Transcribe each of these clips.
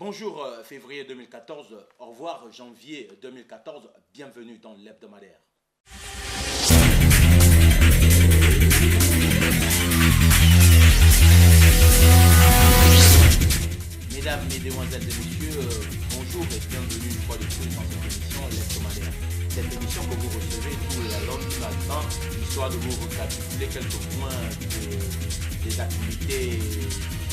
Bonjour février 2014, au revoir janvier 2014, bienvenue dans l'hebdomadaire. Mesdames, mesdemoiselles et messieurs, bonjour et bienvenue une fois de plus dans cette émission l'hebdomadaire. Cette émission que vous recevez tous les lundis matin, histoire de vous récapituler quelques points des activités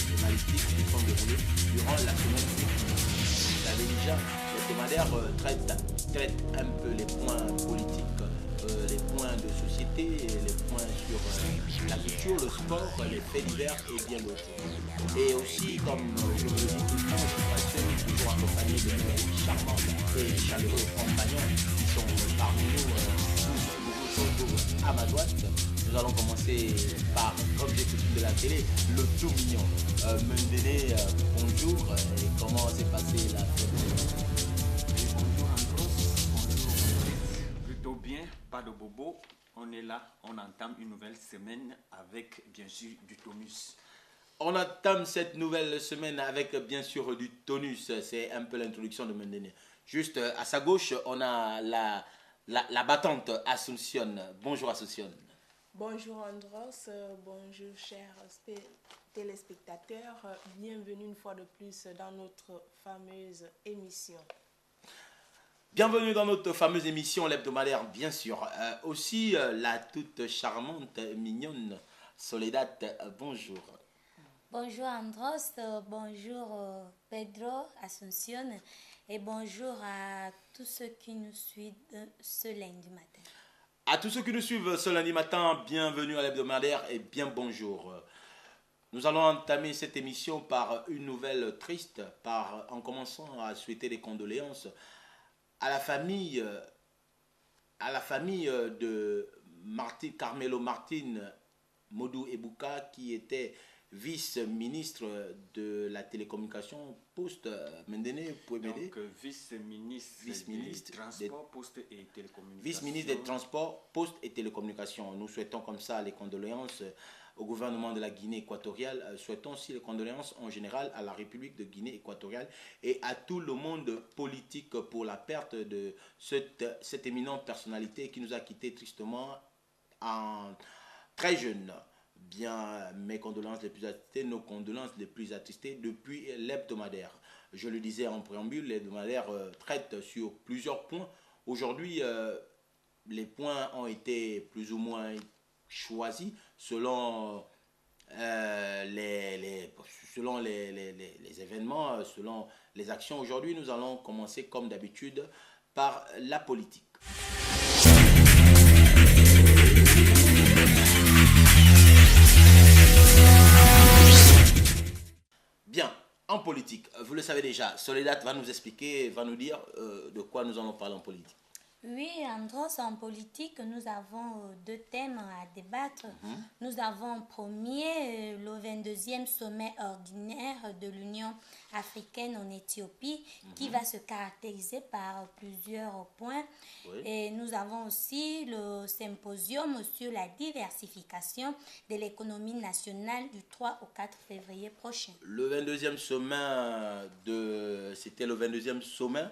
journalistiques qui sont déroulées durant la semaine. Vous savez déjà, l'hebdomadaire traite un peu les points politiques, les points de société, les points sur la culture, le sport, les faits divers et bien d'autres. Et aussi, comme je vous le dis tout le temps, je suis toujours accompagné de mes charmants et chaleureux compagnons qui sont parmi nous, tous à ma droite. Nous allons commencer par, comme j'ai coutume de la télé, le tout mignon. Mendene, bonjour, et comment s'est passée la fête? Bonjour Andros, bonjour. Plutôt bien, pas de bobo. On est là, on entame une nouvelle semaine avec bien sûr du tonus. On entame cette nouvelle semaine avec bien sûr du tonus. C'est un peu l'introduction de Mendene. Juste à sa gauche, on a la battante Asuncion. Bonjour Asuncion. Bonjour Andros, bonjour chers téléspectateurs. Bienvenue une fois de plus dans notre fameuse émission. Bienvenue dans notre fameuse émission l'hebdomadaire, bien sûr. Aussi la toute charmante, mignonne Soledad. Bonjour. Bonjour Andros, bonjour Pedro, Asuncion et bonjour à tous ceux qui nous suivent ce lundi matin. À tous ceux qui nous suivent ce lundi matin, bienvenue à l'hebdomadaire et bien bonjour. Nous allons entamer cette émission par une nouvelle triste, en commençant à souhaiter des condoléances à la famille de Carmelo Martin Modou Ebouka, qui était vice-ministre de la télécommunication, poste, Mendene, pouvez m'aider? Donc, vice-ministre des Transports, Postes et Télécommunications. Vice-ministre des Transports, Postes et Télécommunications. Nous souhaitons comme ça les condoléances au gouvernement de la Guinée équatoriale. Souhaitons aussi les condoléances en général à la République de Guinée équatoriale et à tout le monde politique pour la perte de cette éminente personnalité qui nous a quittés tristement en très jeune. Bien, mes condoléances les plus attristées, nos condoléances les plus attristées depuis l'hebdomadaire. Je le disais en préambule, l'hebdomadaire traite sur plusieurs points. Aujourd'hui, les points ont été plus ou moins choisis selon selon les événements, selon les actions. Aujourd'hui, nous allons commencer comme d'habitude par la politique. Bien, en politique, vous le savez déjà, Soledad va nous expliquer, va nous dire de quoi nous allons parler en politique. Oui, Andros, en politique, nous avons deux thèmes à débattre. Nous avons premier le 22e sommet ordinaire de l'Union africaine en Éthiopie qui va se caractériser par plusieurs points. Oui. Et nous avons aussi le symposium sur la diversification de l'économie nationale du 3 au 4 février prochain. Le 22e sommet, c'était le 22e sommet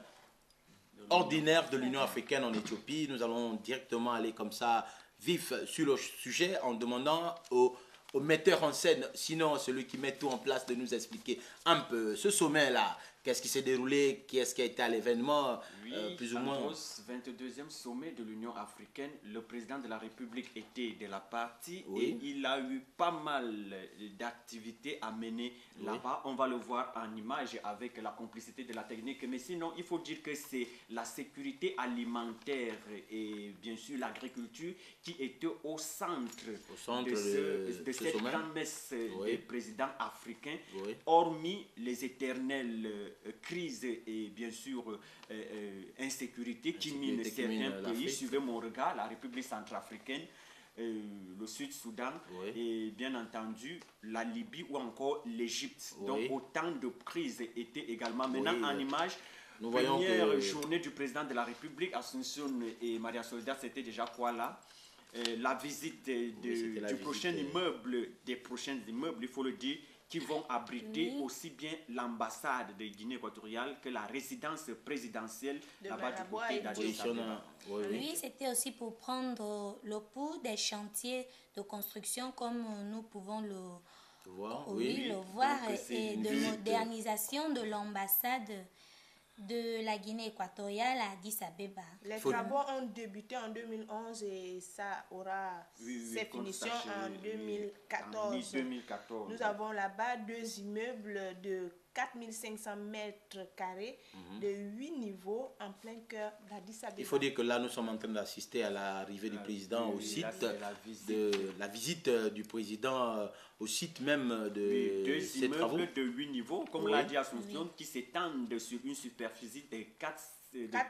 ordinaire de l'Union africaine en Éthiopie. Nous allons directement aller comme ça vif sur le sujet en demandant au metteur en scène, sinon celui qui met tout en place, de nous expliquer un peu ce sommet-là. Qu'est-ce qui s'est déroulé, qu'est-ce qui a été à l'événement, plus ou moins. 22e sommet de l'Union africaine, le président de la République était de la partie, oui, et il a eu pas mal d'activités à mener là-bas. On va le voir en image avec la complicité de la technique. Mais sinon, il faut dire que c'est la sécurité alimentaire et bien sûr l'agriculture qui était au centre de cette grande messe, oui, des présidents africains, oui, hormis les éternelles crise et bien sûr insécurité qui mine certains pays. Suivez mon regard, la République centrafricaine, le Sud-Soudan, oui, et bien entendu la Libye ou encore l'Égypte. Oui. Donc autant de crises étaient également. Maintenant, oui, en image, première journée du président de la République, Asuncion et Maria Soledad, c'était déjà quoi là? La visite du prochain immeuble, des prochains immeubles, il faut le dire, qui vont abriter aussi bien l'ambassade de Guinée équatoriale que la résidence présidentielle là-bas du côté d'Addis Abeba. Oui, c'était aussi pour prendre le pouls des chantiers de construction comme nous pouvons le voir, donc, et de modernisation de l'ambassade de la Guinée équatoriale à Addis Abeba. Les travaux ont débuté en 2011 et ça aura ses finitions en 2014. Nous avons là-bas 2 immeubles de 4500 mètres carrés de 8 niveaux en plein cœur d'Addis Abeba. Il faut dire que là, nous sommes en train d'assister à l'arrivée du président au site, la visite du président au site même de 2 ces travaux. Immeubles de 8 niveaux, comme l'a dit Assumption, qui s'étendent sur une superficie de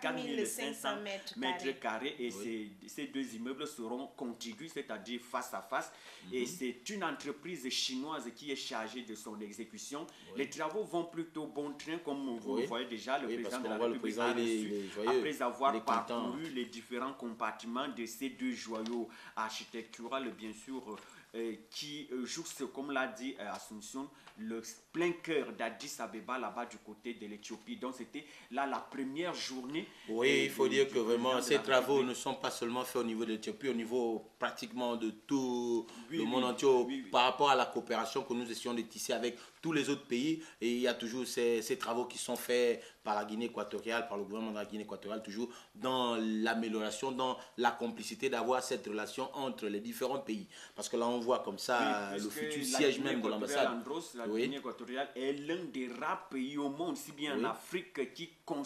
4500 mètres carrés et ces 2 immeubles seront contigus, c'est-à-dire face à face, et c'est une entreprise chinoise qui est chargée de son exécution. Les travaux vont plutôt bon train, comme vous le voyez déjà, le président de la République a reçu, après avoir parcouru les différents compartiments de ces 2 joyaux architecturaux, bien sûr, qui jouxte, comme l'a dit Assumption, le plein cœur d'Addis Abeba, là-bas du côté de l'Éthiopie. Donc c'était là la première journée. Oui, il faut dire que vraiment ces travaux ne sont pas seulement faits au niveau de l'Éthiopie, au niveau pratiquement de tout le monde entier, par rapport à la coopération que nous essayons de tisser avec tous les autres pays. Et il y a toujours ces travaux qui sont faits par la Guinée équatoriale, par le gouvernement de la Guinée équatoriale, toujours dans l'amélioration, dans la complicité d'avoir cette relation entre les différents pays. Parce que là, on voit comme ça le futur siège même de l'ambassade. La Guinée équatoriale est l'un des rares pays au monde, si bien en Afrique, qui prend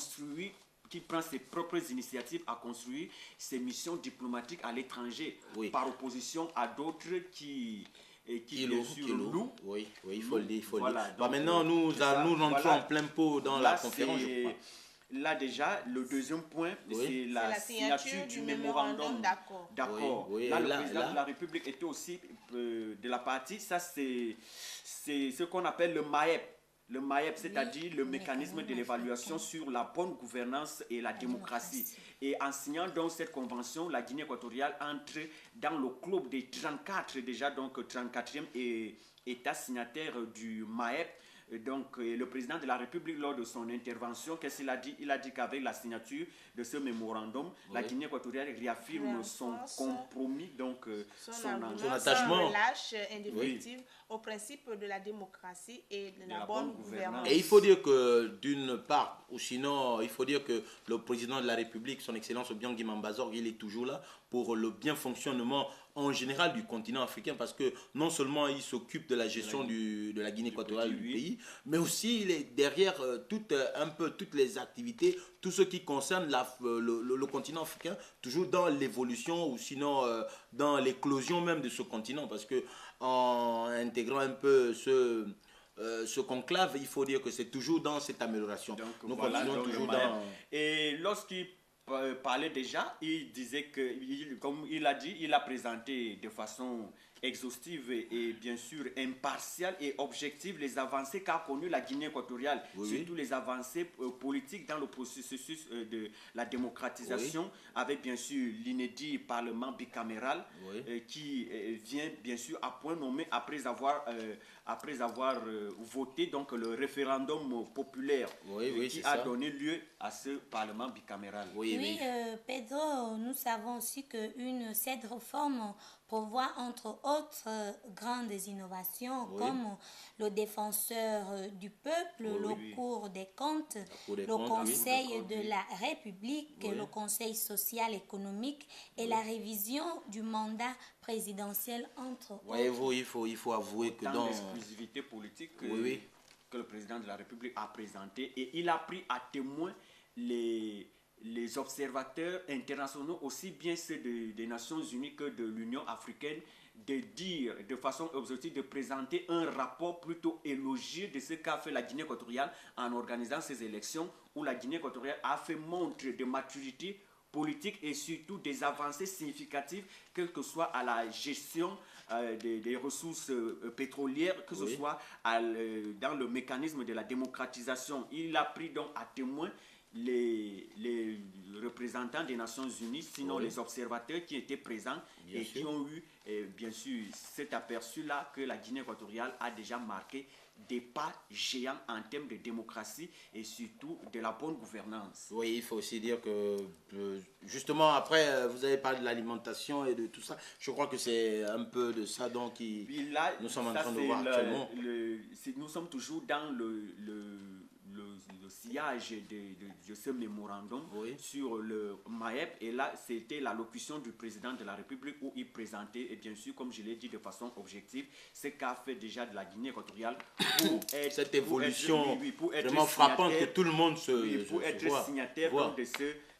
ses propres initiatives à construire ses missions diplomatiques à l'étranger, par opposition à d'autres qui louent. Oui, il faut le dire. Maintenant, nous rentrons en plein pot dans la conférence, je crois. Là déjà, le deuxième point, c'est la signature du mémorandum d'accord. Là, le président de la République était aussi de la partie. Ça, c'est ce qu'on appelle le MAEP. Le MAEP, c'est-à-dire le mécanisme de l'évaluation sur la bonne gouvernance et la démocratie. Et en signant donc cette convention, la Guinée équatoriale entre dans le club des 34 déjà, donc 34e État signataire du MAEP. Donc, le président de la République, lors de son intervention, qu'est-ce qu'il a dit? Il a dit qu'avec la signature de ce mémorandum, la Guinée équatoriale réaffirme son compromis, donc son attachement relâche indéfectible au principe de la démocratie et de la bonne gouvernance. Et il faut dire que d'une part, ou sinon, il faut dire que le président de la République, son Excellence Obiang Mbazorg, il est toujours là pour le bien fonctionnement en général du continent africain, parce que non seulement il s'occupe de la gestion de la Guinée équatoriale du pays, mais aussi il est derrière toutes les activités, tout ce qui concerne le continent africain, toujours dans l'évolution ou sinon dans l'éclosion même de ce continent, parce que en intégrant un peu ce conclave, il faut dire que c'est toujours dans cette amélioration. Donc, nous continuons toujours dans... Et lorsqu'il parlait déjà, il disait que, comme il a dit, il a présenté de façon exhaustive et bien sûr impartiale et objective les avancées qu'a connues la Guinée équatoriale, surtout les avancées politiques dans le processus de la démocratisation, avec bien sûr l'inédit parlement bicaméral qui vient bien sûr à point nommé après avoir voté donc le référendum populaire qui a donné lieu à ce parlement bicaméral. Pedro, nous savons aussi que cette réforme prévoit entre autres grandes innovations comme le défenseur du peuple, le Cour des comptes, le Conseil de la République, le Conseil social économique et la révision du mandat présidentiel entre autres. Il faut avouer que dans l'exclusivité politique que le président de la République a présenté, et il a pris à témoin les observateurs internationaux, aussi bien ceux des Nations Unies que de l'Union africaine, de dire de façon objective, de présenter un rapport plutôt élogieux de ce qu'a fait la Guinée équatoriale en organisant ces élections, où la Guinée équatoriale a fait montre de maturité politique et surtout des avancées significatives, quelle que soit à la gestion des ressources pétrolières, que ce soit dans le mécanisme de la démocratisation. Il a pris donc à témoin les représentants des Nations Unies, sinon les observateurs qui étaient présents qui ont eu, bien sûr, cet aperçu-là que la Guinée équatoriale a déjà marqué des pas géants en termes de démocratie et surtout de la bonne gouvernance. Oui, il faut aussi dire que, justement, après, vous avez parlé de l'alimentation et de tout ça. Je crois que c'est un peu de ça dont nous sommes en train de voir actuellement. Nous sommes toujours dans le sillage de ce mémorandum sur le MAEP. Et là, c'était l'allocution du président de la République où il présentait, et bien sûr, comme je l'ai dit de façon objective, ce qu'a fait déjà de la Guinée équatoriale pour être... Cette évolution vraiment frappante que tout le monde pour être signataire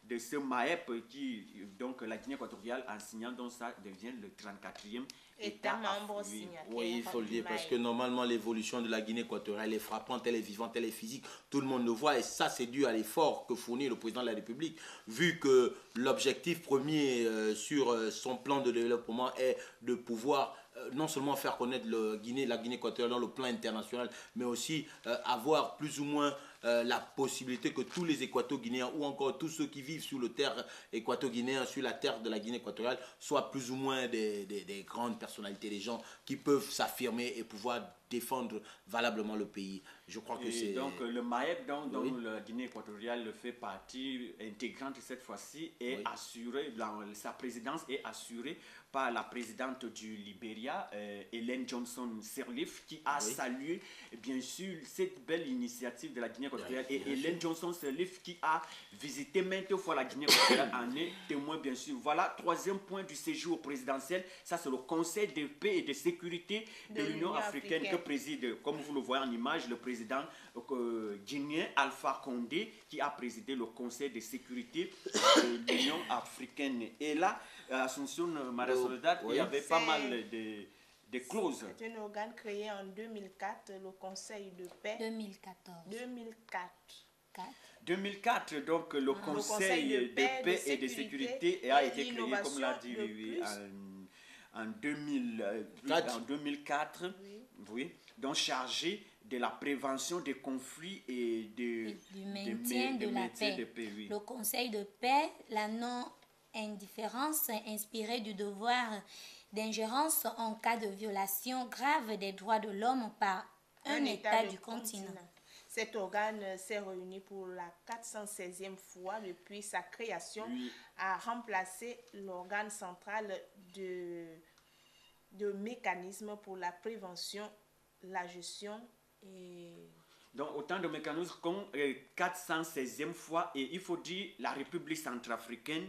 de ce MAEP qui, donc la Guinée équatoriale, en signant, donc ça devient le 34e État membre signataire. Oui, il faut le dire, parce que normalement l'évolution de la Guinée équatoriale est frappante, elle est vivante, elle est physique, tout le monde le voit, et ça c'est dû à l'effort que fournit le président de la République, vu que l'objectif premier sur son plan de développement est de pouvoir non seulement faire connaître la Guinée équatoriale dans le plan international, mais aussi avoir plus ou moins la possibilité que tous les Équato-Guinéens ou encore tous ceux qui vivent sur le terre équato-guinéen, sur la terre de la Guinée équatoriale, soient plus ou moins des grandes personnalités, des gens qui peuvent s'affirmer et pouvoir défendre valablement le pays. Je crois que c'est... Donc le MAEP, dont la Guinée équatoriale fait partie intégrante cette fois-ci, est assuré, sa présidence est assurée par la présidente du Libéria, Ellen Johnson Sirleaf, qui a salué bien sûr cette belle initiative de la Guinée équatoriale. Et Ellen Johnson Sirleaf qui a visité maintes fois la Guinée équatoriale en est témoin bien sûr. Voilà, troisième point du séjour présidentiel, ça c'est le Conseil de paix et de sécurité de l'Union africaine que préside, comme vous le voyez en image, le président guinéen Alpha Condé qui a présidé le Conseil de sécurité de l'Union africaine. Et là, Assumption Maria Soledad, il y avait pas mal de clauses. C'est un organe créé en 2004, le Conseil de paix. 2004, donc le Conseil de paix et de sécurité a été créé, comme l'a dit en 2004, donc chargé de la prévention des conflits et du maintien de la paix. Le Conseil de paix, la non-indifférence inspirée du devoir d'ingérence en cas de violation grave des droits de l'homme par un État du continent. Cet organe s'est réuni pour la 416e fois depuis sa création, à remplacer l'organe central de mécanismes pour la prévention, la gestion et... Donc autant de mécanismes comme 416e fois, et il faut dire la République centrafricaine,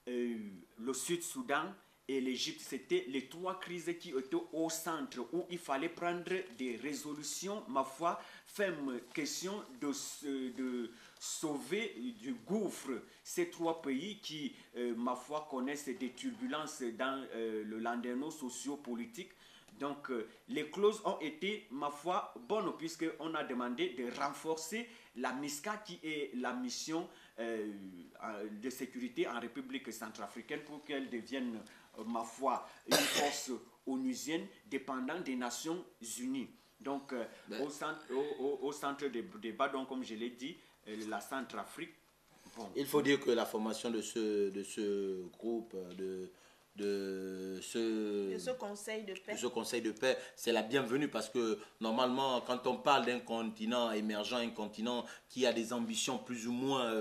le Sud-Soudan et l'Égypte, c'était les trois crises qui étaient au centre, où il fallait prendre des résolutions, ma foi, ferme question de sauver du gouffre ces trois pays qui, ma foi, connaissent des turbulences dans le landerneau socio-politique. Donc, les clauses ont été, ma foi, bonnes, puisqu'on a demandé de renforcer la MISCA, qui est la mission de sécurité en République centrafricaine, pour qu'elle devienne, ma foi, une force onusienne dépendant des Nations Unies. Donc, au centre des débats, donc, comme je l'ai dit, la Centrafrique. Bon. Il faut dire que la formation de ce groupe, de ce conseil de paix, c'est la bienvenue, parce que normalement quand on parle d'un continent émergent, un continent qui a des ambitions plus ou moins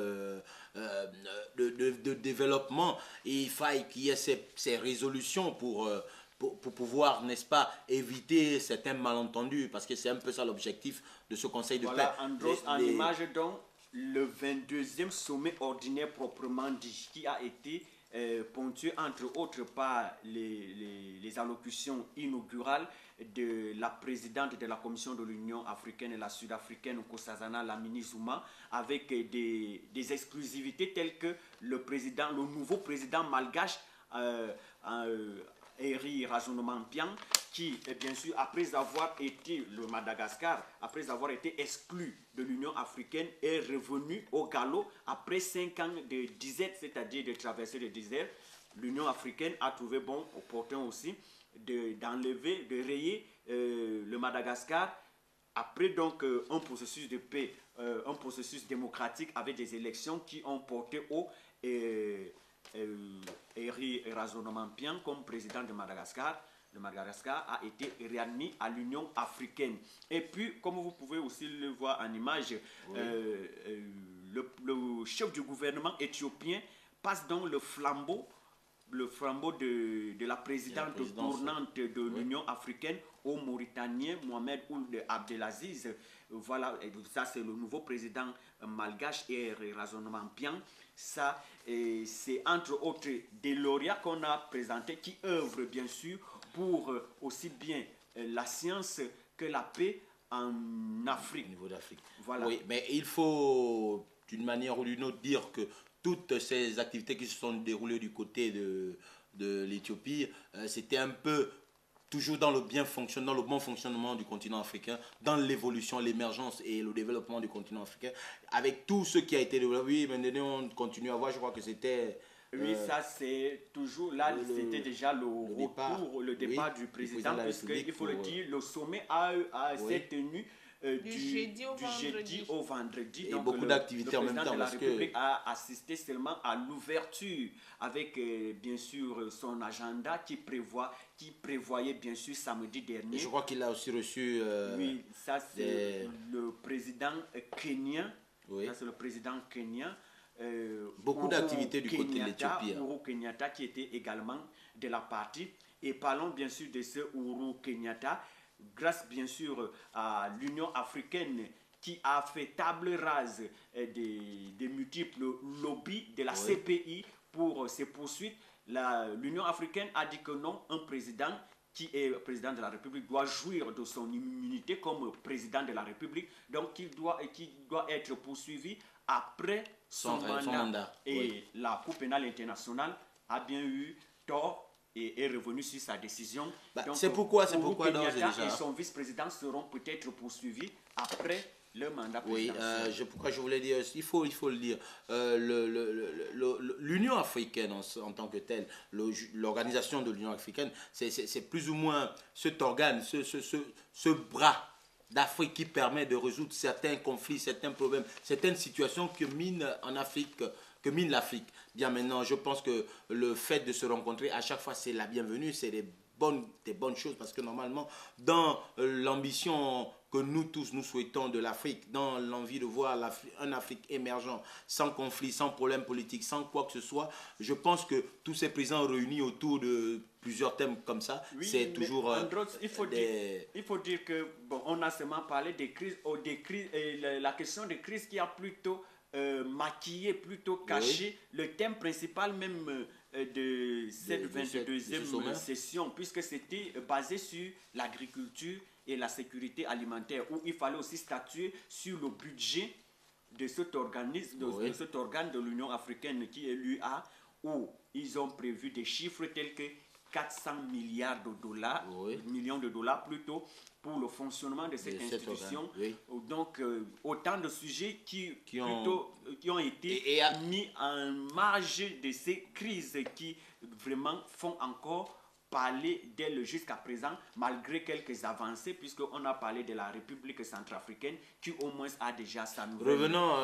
de développement, il faille qu'il y ait ces résolutions pour pouvoir, n'est-ce pas, éviter certains malentendus, parce que c'est un peu ça l'objectif de ce conseil de paix. En image donc le 22e sommet ordinaire proprement dit, qui a été ponctué entre autres par les allocutions inaugurales de la présidente de la Commission de l'Union africaine et la sud-africaine Nkosazana Dlamini Zuma, avec des exclusivités telles que le nouveau président malgache Henri Rajoelinaampian, qui, bien sûr, après avoir été le Madagascar, après avoir été exclu de l'Union africaine, est revenu au galop après 5 ans de disette, c'est-à-dire de traverser le désert. L'Union africaine a trouvé bon, opportun aussi, d'enlever, de rayer le Madagascar après donc un processus de paix, un processus démocratique avec des élections qui ont porté au Henri Razonomampian comme président de Madagascar. Le Madagascar a été réadmis à l'Union africaine. Et puis, comme vous pouvez aussi le voir en image, oui. Le chef du gouvernement éthiopien passe donc le flambeau de la présidente tournante de l'Union africaine au Mauritanien Mohamed Ould Abdelaziz. Voilà, ça c'est le nouveau président malgache et Razonomampian. Ça, c'est entre autres des lauréats qu'on a présentés qui œuvrent bien sûr pour aussi bien la science que la paix en Afrique. Au niveau d'Afrique. Voilà. Oui, mais il faut d'une manière ou d'une autre dire que toutes ces activités qui se sont déroulées du côté de l'Éthiopie, c'était un peu toujours dans le bon fonctionnement du continent africain, dans l'évolution, l'émergence et le développement du continent africain, avec tout ce qui a été développé. Oui, maintenant on continue à voir, je crois que c'était... Oui, ça c'est toujours là, c'était déjà le départ du président, puisqu'il faut le dire, le sommet s'est tenu du jeudi au vendredi. Et donc, beaucoup d'activités en même temps. Le président de la République a assisté seulement à l'ouverture avec bien sûr son agenda qui prévoyait bien sûr samedi dernier. Et je crois qu'il a aussi reçu... oui, ça c'est le président kenyan. Oui. Ça c'est le président kenyan. Beaucoup d'activités du côté de l'Éthiopie. Uhuru Kenyatta qui était également de la partie. Et parlons bien sûr de ce Uhuru Kenyatta, grâce bien sûr à l'Union africaine qui a fait table rase des multiples lobbies de la CPI pour ces poursuites. L'Union africaine a dit que non, un président qui est président de la République doit jouir de son immunité comme président de la République, donc qui doit être poursuivi après son mandat. Et la Cour pénale internationale a bien eu tort et est revenu sur sa décision. C'est pourquoi Kenyatta et son vice-président seront peut-être poursuivis après le mandat présidentiel. Oui, pourquoi je voulais dire, il faut le dire, l'Union africaine en tant que telle, l'organisation de l'Union africaine, c'est plus ou moins cet organe, ce bras d'Afrique qui permet de résoudre certains conflits, certains problèmes, certaines situations que mine l'Afrique. Bien maintenant, je pense que le fait de se rencontrer à chaque fois, c'est la bienvenue, c'est des bonnes choses parce que normalement, dans l'ambition que nous tous nous souhaitons de l'Afrique, dans l'envie de voir un Afrique émergent, sans conflit, sans problème politique, sans quoi que ce soit, je pense que tous ces présidents réunis autour de plusieurs thèmes comme ça, oui, c'est toujours... il faut dire que, bon, on a seulement parlé des crises, la question des crises qui a plutôt maquillé, plutôt caché le thème principal même de cette 22e session, puisque c'était basé sur l'agriculture et la sécurité alimentaire, où il fallait aussi statuer sur le budget de cet organisme, de cet organe de l'Union africaine qui est l'UA, où ils ont prévu des chiffres tels que 400 milliards de dollars, millions de dollars plutôt, pour le fonctionnement de cette institution. Donc, autant de sujets qui ont été mis en marge de ces crises qui vraiment font encore parler d'elle jusqu'à présent, malgré quelques avancées, puisqu'on a parlé de la République centrafricaine, qui au moins a déjà sa nouvelle revenons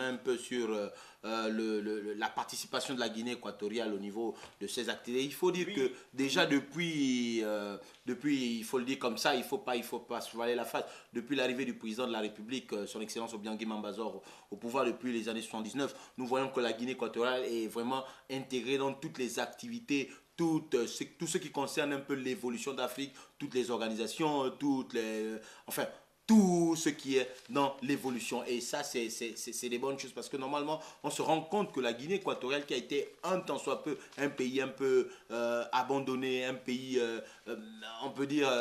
un peu sur la participation de la Guinée équatoriale au niveau de ces activités. Il faut dire que déjà depuis, il faut le dire comme ça, il faut pas se voiler la face, depuis l'arrivée du président de la République, son Excellence Obiangui Mambazor, au pouvoir depuis les années 79, nous voyons que la Guinée équatoriale est vraiment intégrée dans toutes les activités, tout ce qui concerne un peu l'évolution d'Afrique, toutes les organisations, tout ce qui est dans l'évolution. Et ça, c'est des bonnes choses parce que normalement, on se rend compte que la Guinée équatoriale, qui a été un tant soit peu un pays un peu abandonné, un pays, on peut dire,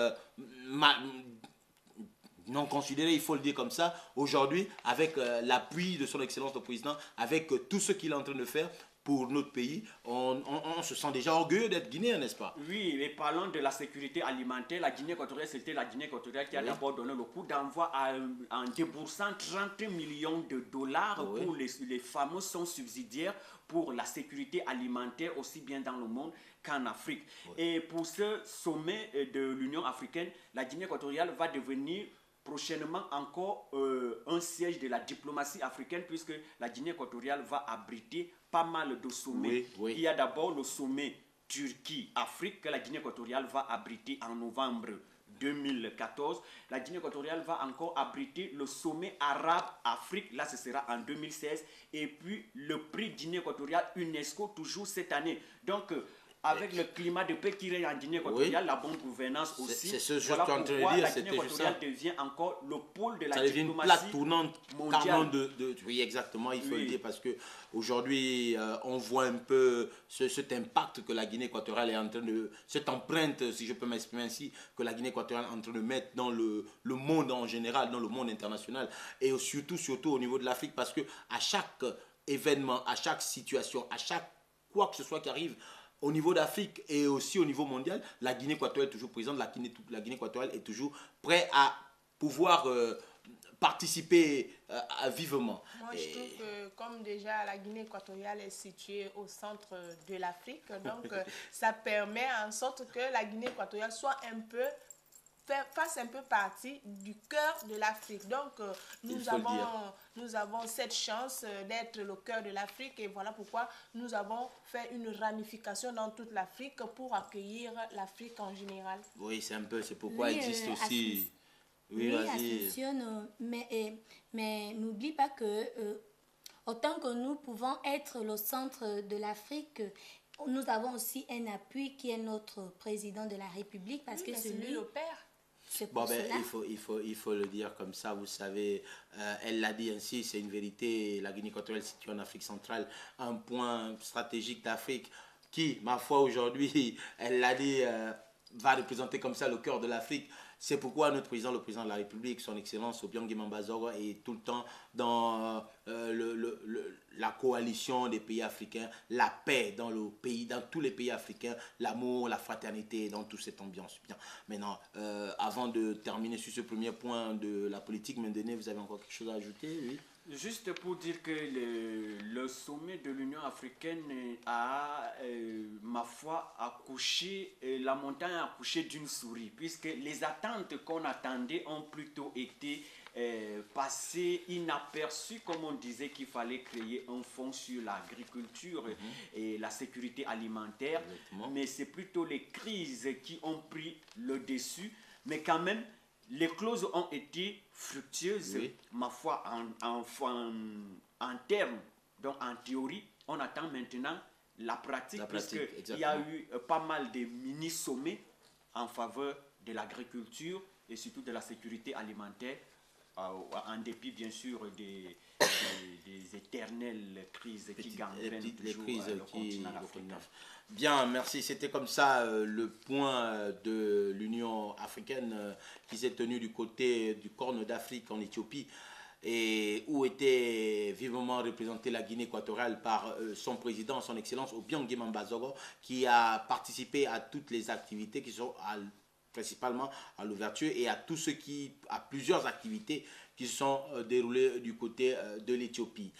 non considéré, il faut le dire comme ça, aujourd'hui, avec l'appui de son Excellence le Président, avec tout ce qu'il est en train de faire, pour notre pays, on se sent déjà orgueilleux d'être guinéen, n'est-ce pas? Oui, et parlant de la sécurité alimentaire, la Guinée équatoriale, c'était la Guinée équatoriale qui a d'abord donné le coup d'envoi en déboursant 30 millions de dollars pour les fameux fonds subsidiaires pour la sécurité alimentaire, aussi bien dans le monde qu'en Afrique. Et pour ce sommet de l'Union africaine, la Guinée équatoriale va devenir prochainement encore un siège de la diplomatie africaine, puisque la Guinée équatoriale va abriter pas mal de sommets. Il y a d'abord le sommet Turquie-Afrique que la Guinée équatoriale va abriter en novembre 2014. La Guinée équatoriale va encore abriter le sommet arabe-Afrique, là ce sera en 2016, et puis le prix Guinée équatoriale UNESCO toujours cette année. Donc avec le climat de paix qui règne en Guinée équatoriale, la bonne gouvernance aussi. C'est ce que je suis voilà en train de pourquoi dire. la Guinée équatoriale devient encore le pôle de la diplomatie. Ça devient une plaque tournante mondiale. Oui, exactement, il faut le dire, parce qu'aujourd'hui, on voit un peu cet impact que la Guinée équatoriale est en train de... Cette empreinte, si je peux m'exprimer ainsi, que la Guinée équatoriale est en train de mettre dans le monde en général, dans le monde international, et surtout au niveau de l'Afrique, parce qu'à chaque événement, à chaque situation, à chaque quoi que ce soit qui arrive, au niveau d'Afrique et aussi au niveau mondial, la Guinée équatoriale est toujours présente, la Guinée équatoriale est toujours prête à pouvoir participer vivement. Moi, je trouve que comme déjà la Guinée équatoriale est située au centre de l'Afrique, donc ça permet en sorte que la Guinée équatoriale soit fasse un peu partie du cœur de l'Afrique. Donc, nous avons cette chance d'être le cœur de l'Afrique, et voilà pourquoi nous avons fait une ramification dans toute l'Afrique pour accueillir l'Afrique en général. Oui, c'est pourquoi il existe aussi... Assumption, mais n'oublie pas que autant que nous pouvons être le centre de l'Afrique, nous avons aussi un appui qui est notre président de la République, parce que c'est lui le père. Bon, il faut le dire comme ça, vous savez, elle l'a dit ainsi, c'est une vérité, la Guinée équatoriale est située en Afrique centrale, un point stratégique d'Afrique qui, ma foi, aujourd'hui, elle l'a dit, va représenter comme ça le cœur de l'Afrique. C'est pourquoi notre président, le président de la République, son Excellence Obiang Nguema Mbazogo, est tout le temps dans la coalition des pays africains, la paix dans tous les pays africains, l'amour, la fraternité, dans toute cette ambiance. Bien. Maintenant, avant de terminer sur ce premier point de la politique, Mendené, vous avez encore quelque chose à ajouter? Oui. Juste pour dire que le sommet de l'Union africaine a, ma foi, accouché, la montagne a accouché d'une souris, puisque les attentes qu'on attendait ont plutôt été passées inaperçues, comme on disait qu'il fallait créer un fonds sur l'agriculture et la sécurité alimentaire. Exactement. Mais c'est plutôt les crises qui ont pris le dessus, mais quand même, les clauses ont été fructueuses, ma foi, en termes, donc en théorie. On attend maintenant la pratique puisqu'il y a eu pas mal de mini-sommets en faveur de l'agriculture et surtout de la sécurité alimentaire, en dépit bien sûr des éternelles crises qui gangrènent toujours le continent africain. Bien, merci. C'était comme ça le point de l'Union africaine qui s'est tenu du côté du Corne d'Afrique en Éthiopie, et où était vivement représentée la Guinée équatoriale par son président, son Excellence Obiang Nguema Mbazogo, qui a participé à toutes les activités qui sont principalement à l'ouverture, et à plusieurs activités qui se sont déroulées du côté de l'Éthiopie.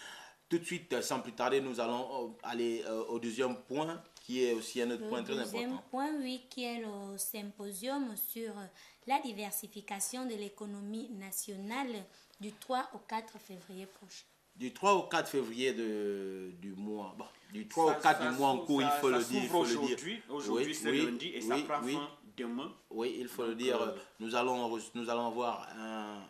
Tout de suite, sans plus tarder, nous allons aller au deuxième point, qui est aussi un autre point très important. Le deuxième point, qui est le symposium sur la diversification de l'économie nationale du 3 au 4 février prochain. Du 3 au 4 février du mois. Bon, du 3 au 4 du mois en cours, il faut le dire. Aujourd'hui, c'est lundi et ça prend fin demain. Oui, il faut le dire. Nous allons avoir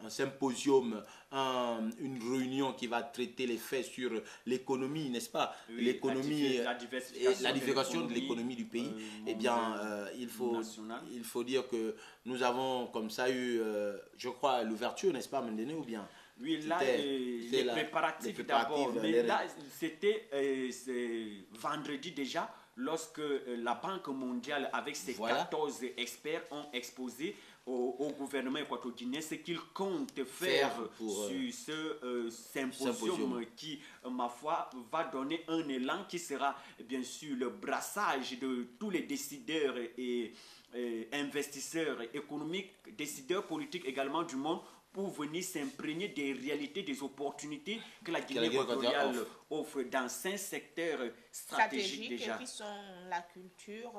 un symposium, une réunion qui va traiter les faits sur l'économie, n'est-ce pas? L'économie, la diversification de l'économie du pays. Eh bien, il faut dire que nous avons comme ça eu, je crois, l'ouverture, n'est-ce pas, Mendené, ou bien? Oui, là, les préparatifs d'abord. Mais là, c'était vendredi déjà, lorsque la Banque mondiale, avec ses 14 experts, ont exposé au gouvernement équatorien ce qu'il compte faire sur ce symposium qui, ma foi, va donner un élan qui sera bien sûr le brassage de tous les décideurs et investisseurs économiques, décideurs politiques également du monde, pour venir s'imprégner des réalités, des opportunités que la Guinée équatoriale offre dans 5 secteurs stratégiques déjà. Qui sont la culture,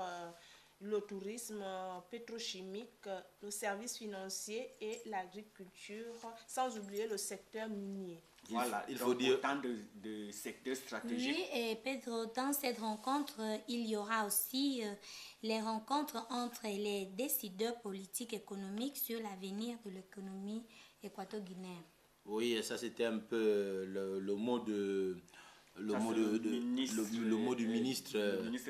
le tourisme pétrochimique, le service financier et l'agriculture, sans oublier le secteur minier. Voilà, il faut dire autant de secteurs stratégiques. Oui, et Pedro, dans cette rencontre, il y aura aussi les rencontres entre les décideurs politiques et économiques sur l'avenir de l'économie équato-guinéenne. Oui, ça c'était un peu le mot de... Le mot du ministre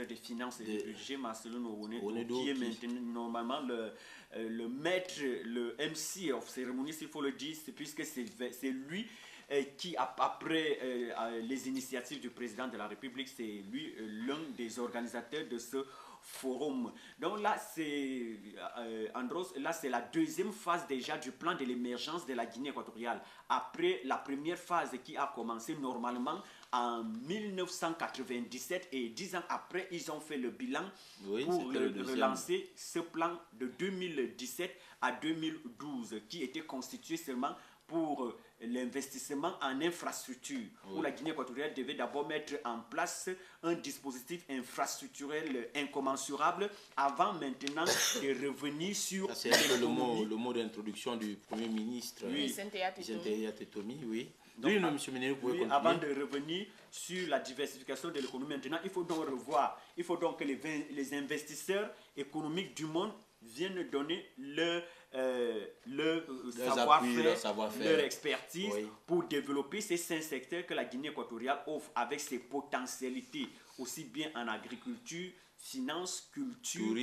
des Finances et du Budget, Marcelino Onedo, qui est maintenant normalement le maître, le MC of Ceremony, s'il faut le dire, puisque c'est lui qui, après les initiatives du président de la République, c'est lui l'un des organisateurs de ce forum. Donc là, c'est Andros, là c'est la deuxième phase déjà du plan de l'émergence de la Guinée équatoriale. Après la première phase qui a commencé normalement en 1997 et 10 ans après, ils ont fait le bilan pour relancer ce plan de 2017 à 2012 qui était constitué seulement pour l'investissement en infrastructure, où la Guinée équatoriale devait d'abord mettre en place un dispositif infrastructurel incommensurable avant maintenant de revenir sur... C'est le mot d'introduction du Premier ministre, Zenteya Tetomi, oui. Donc, oui, non, monsieur Méné, vous pouvez continuer. Avant de revenir sur la diversification de l'économie maintenant, il faut donc revoir, il faut donc que les investisseurs économiques du monde viennent donner leur savoir-faire, leur expertise pour développer ces 5 secteurs que la Guinée équatoriale offre avec ses potentialités, aussi bien en agriculture, finance, culture,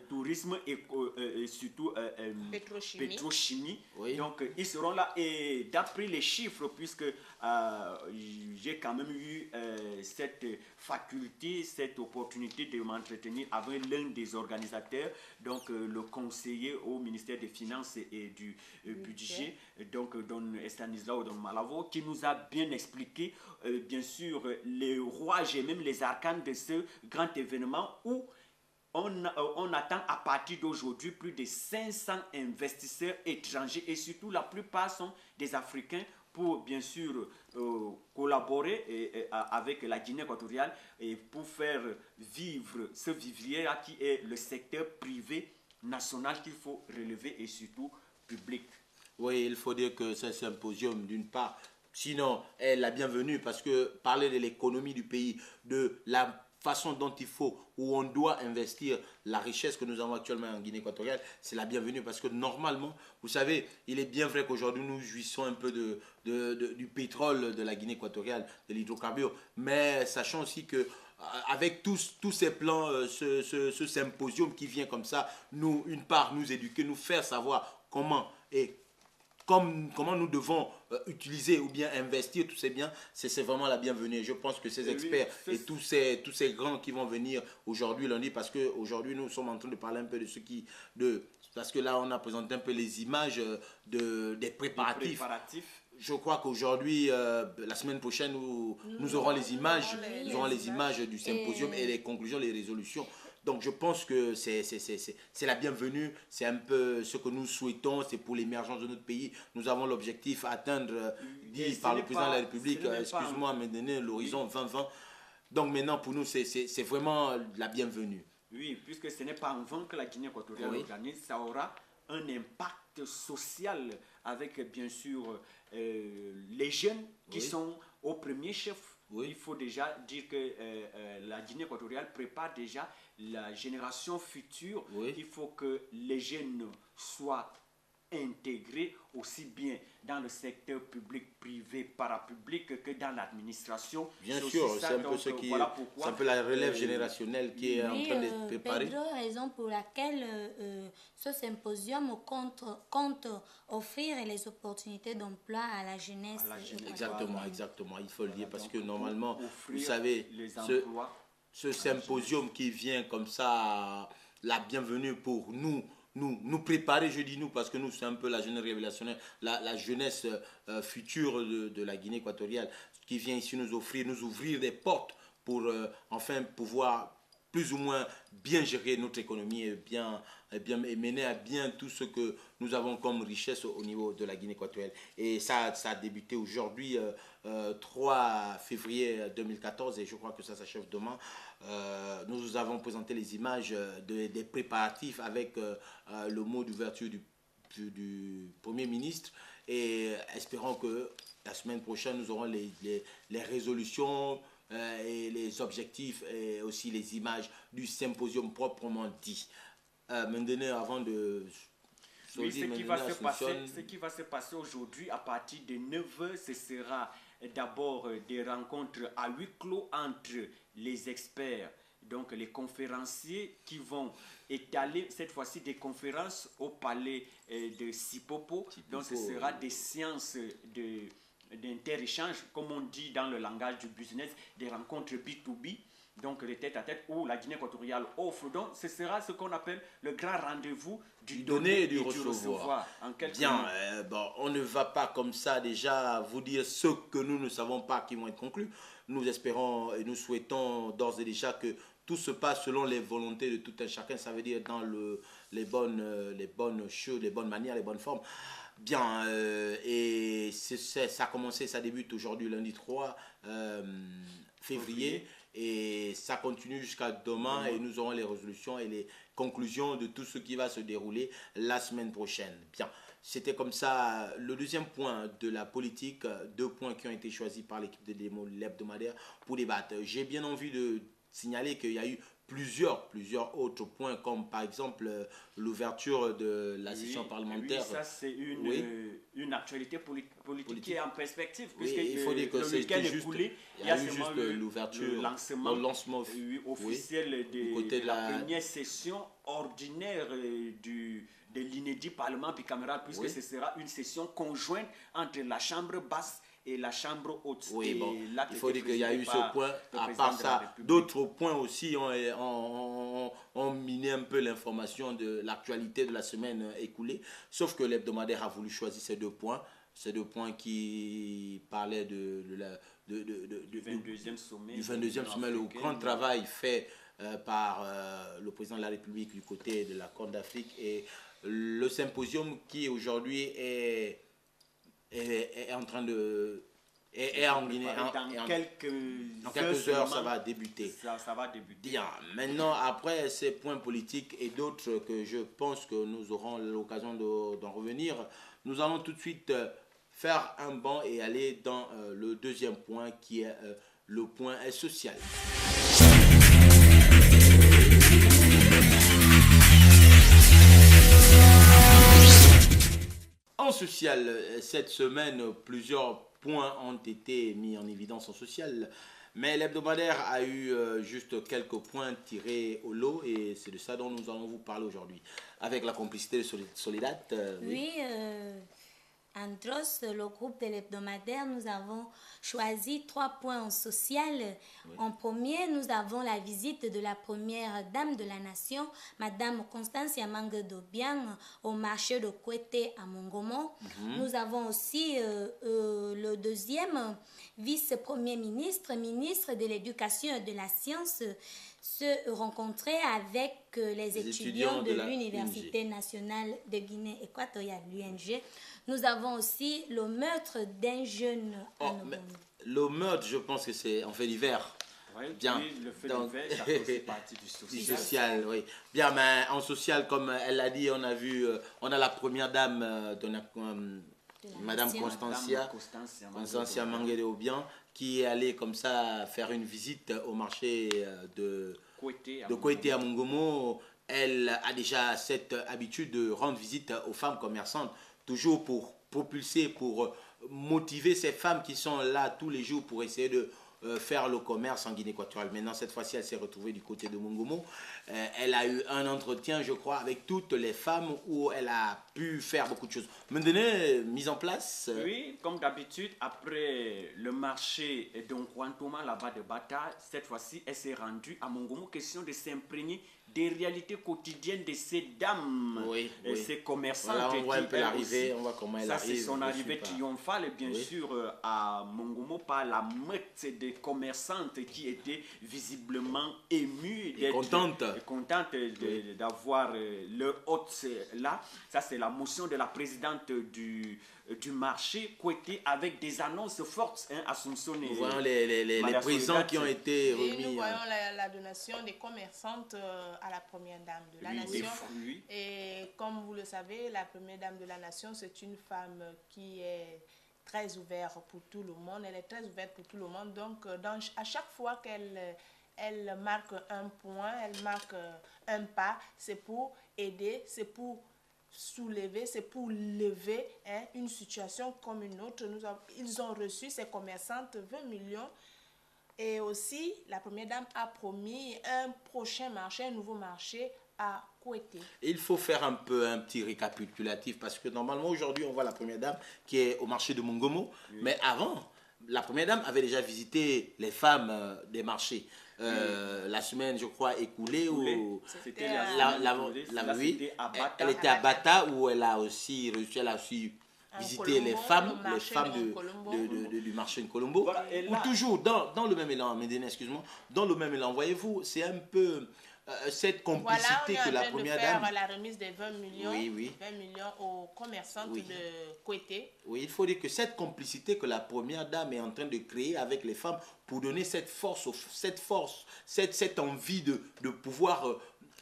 tourisme et surtout pétrochimie. Donc ils seront là et d'après les chiffres, puisque j'ai quand même eu cette faculté, cette opportunité de m'entretenir avec l'un des organisateurs, donc le conseiller au ministère des Finances et du budget, donc Don Estanislao Don Malavo, qui nous a bien expliqué bien sûr les rouages et même les arcanes de ce grand événement où on attend à partir d'aujourd'hui plus de 500 investisseurs étrangers et surtout la plupart sont des Africains pour bien sûr collaborer avec la Guinée équatoriale et pour faire vivre ce vivier qui est le secteur privé national qu'il faut relever et surtout public. Oui, il faut dire que ce symposium d'une part, sinon est la bienvenue parce que parler de l'économie du pays, de la façon dont il faut, où on doit investir la richesse que nous avons actuellement en Guinée équatoriale, c'est la bienvenue parce que normalement, vous savez, il est bien vrai qu'aujourd'hui nous jouissons un peu du pétrole de la Guinée équatoriale, de l'hydrocarbure, mais sachant aussi que avec tous ces plans, ce symposium qui vient comme ça, nous éduquer, nous faire savoir comment nous devons utiliser ou bien investir tous ces biens, c'est vraiment la bienvenue. Je pense que ces experts et tous ces grands qui vont venir aujourd'hui, lundi, parce qu'aujourd'hui nous sommes en train de parler un peu de parce que là on a présenté un peu les images des préparatifs. Je crois qu'aujourd'hui, la semaine prochaine, nous aurons les images, du symposium et les conclusions, les résolutions. Donc je pense que c'est la bienvenue, c'est un peu ce que nous souhaitons, c'est pour l'émergence de notre pays. Nous avons l'objectif à atteindre, dit par le président de la République, excuse-moi, mais donner l'horizon 2020. Donc maintenant pour nous c'est vraiment la bienvenue. Oui, puisque ce n'est pas en vain que la Guinée équatoriale organise, ça aura un impact social avec bien sûr les jeunes qui sont au premier chef. Il faut déjà dire que la Guinée équatoriale prépare déjà la génération future. Il faut que les jeunes soient intégrés aussi bien dans le secteur public, privé, parapublic que dans l'administration. Bien sûr, c'est un peu c'est un peu la relève générationnelle qui est en train d'être préparée. Pedro, raison pour laquelle ce symposium compte offrir les opportunités d'emploi à la jeunesse. Exactement, il faut le dire parce que normalement, vous savez, ce symposium qui vient comme ça, la bienvenue pour nous nous préparer, je dis nous, parce que nous, c'est un peu la jeunesse révélationnaire, la jeunesse future de la Guinée équatoriale, qui vient ici nous ouvrir des portes pour enfin pouvoir plus ou moins bien gérer notre économie et mener à bien tout ce que nous avons comme richesse au niveau de la Guinée équatoriale. Et ça a débuté aujourd'hui, 3 février 2014, et je crois que ça s'achève demain. Nous avons présenté les images des préparatifs avec le mot d'ouverture du Premier ministre, et espérons que la semaine prochaine, nous aurons les résolutions et les objectifs et aussi les images du symposium proprement dit. Maintenant, avant de... Oui, ce qui va se passer aujourd'hui à partir de 9h, ce sera d'abord des rencontres à huis clos entre les experts, donc les conférenciers qui vont étaler cette fois-ci des conférences au palais de Sipopo. Donc ce sera des séances d'inter-échange, comme on dit dans le langage du business, des rencontres B2B, donc les tête-à-tête où la Guinée équatoriale offre. Donc ce sera ce qu'on appelle le grand rendez-vous du donner et du recevoir. Bien, bon, on ne va pas comme ça déjà vous dire ce que nous ne savons pas qui vont être conclus. Nous espérons et nous souhaitons d'ores et déjà que tout se passe selon les volontés de tout un chacun. Ça veut dire dans les bonnes choses, les bonnes manières, les bonnes formes. Bien, et ça a commencé, ça débute aujourd'hui lundi 3 février, et ça continue jusqu'à demain, et nous aurons les résolutions et les conclusions de tout ce qui va se dérouler la semaine prochaine. Bien, c'était comme ça le deuxième point de la politique, 2 points qui ont été choisis par l'équipe de l'hebdomadaire pour débattre. J'ai bien envie de signaler qu'il y a eu plusieurs autres points, comme par exemple l'ouverture de la session parlementaire. Oui, ça c'est une actualité politique qui est en perspective, puisque il faut dire que c'est juste il y a eu juste l'ouverture, le lancement officiel de la première session ordinaire de l'inédit Parlement bicaméral, puisque ce sera une session conjointe entre la Chambre basse et la Chambre haute. Oui, bon, il faut dire qu'il y a eu ce point. À part ça, d'autres points aussi ont miné un peu l'information de l'actualité de la semaine écoulée. Sauf que l'hebdomadaire a voulu choisir ces 2 points. Ces 2 points qui parlaient du 22e sommet. Du 22e sommet, le grand travail fait par le président de la République du côté de la Corne d'Afrique, et le symposium qui aujourd'hui est en train de... en Guinée. Dans quelques heures, ça va débuter. Ça va débuter. Bien. Maintenant, après ces points politiques et d'autres que je pense que nous aurons l'occasion d'en revenir, nous allons tout de suite faire un bond et aller dans le deuxième point qui est le point social. En social, cette semaine, plusieurs points ont été mis en évidence en social, mais l'hebdomadaire a eu juste quelques points tirés au lot, et c'est de ça dont nous allons vous parler aujourd'hui, avec la complicité de Soledad. Oui, Andros, le groupe de l'hebdomadaire, nous avons choisi 3 points en social. Oui. En premier, nous avons la visite de la première dame de la nation, Madame Constancia Mangue d'Obiang, au marché de Kouété à Mongomo. Nous avons aussi le deuxième vice-premier ministre, ministre de l'Éducation et de la Science, se rencontrer avec les étudiants de l'Université nationale de Guinée équatoriale, l'UNG. Nous avons aussi le meurtre d'un jeune. Le meurtre, je pense que c'est en fait divers. Oui, bien. Oui, le fait divers, ça fait aussi partie du social. Oui. Bien, mais en social, comme elle l'a dit, on a la première dame Madame Constancia Mangue d'Obiang, qui est allée comme ça faire une visite au marché de Kouété à Mongomo. Elle a déjà cette habitude de rendre visite aux femmes commerçantes, toujours pour propulser, pour motiver ces femmes qui sont là tous les jours pour essayer de faire le commerce en Guinée équatoriale. Maintenant, cette fois-ci, elle s'est retrouvée du côté de Mongomo. Elle a eu un entretien, je crois, avec toutes les femmes où elle a pu faire beaucoup de choses. Maintenant, mise en place. Oui, comme d'habitude, après le marché d'Onkwantoma, là-bas de Bata, cette fois-ci, elle s'est rendue à Mongomo, question de s'imprégner des réalités quotidiennes de ces dames, ces commerçantes. Voilà, on voit un peu l'arrivée, on voit comment elle arrive. Ça, c'est son arrivée triomphale, bien sûr, à Mongomo, par la meute des commerçantes qui étaient visiblement émues, contentes d'avoir leur hôte là. Ça, c'est la motion de la présidente du marché Kouété avec des annonces fortes, Assumption. Nous voyons les présents qui ont été remis. Nous voyons la donation des commerçantes à la première dame de la nation. Et comme vous le savez, la première dame de la nation, c'est une femme qui est très ouverte pour tout le monde. Elle est très ouverte pour tout le monde. Donc, à chaque fois qu'elle marque un point, elle marque un pas, c'est pour aider, c'est pour soulever, c'est pour lever une situation comme une autre. Ils ont reçu, ces commerçantes, 20 millions. Et aussi, la première dame a promis un prochain marché, un nouveau marché à Kouété. Il faut faire un petit récapitulatif parce que normalement aujourd'hui on voit la première dame qui est au marché de Mongomo, mais avant, la première dame avait déjà visité les femmes des marchés. La semaine, je crois, écoulée, où c'était elle était à Bata où elle a aussi visité les femmes du marché de Colombo. Voilà, ou toujours dans le même élan, excuse-moi, dans le même élan, voyez-vous, c'est un peu cette complicité que la première dame... la remise des 20 millions, 20 millions aux commerçantes de Kouété. Oui, il faut dire que cette complicité que la première dame est en train de créer avec les femmes pour donner cette force, cette envie de pouvoir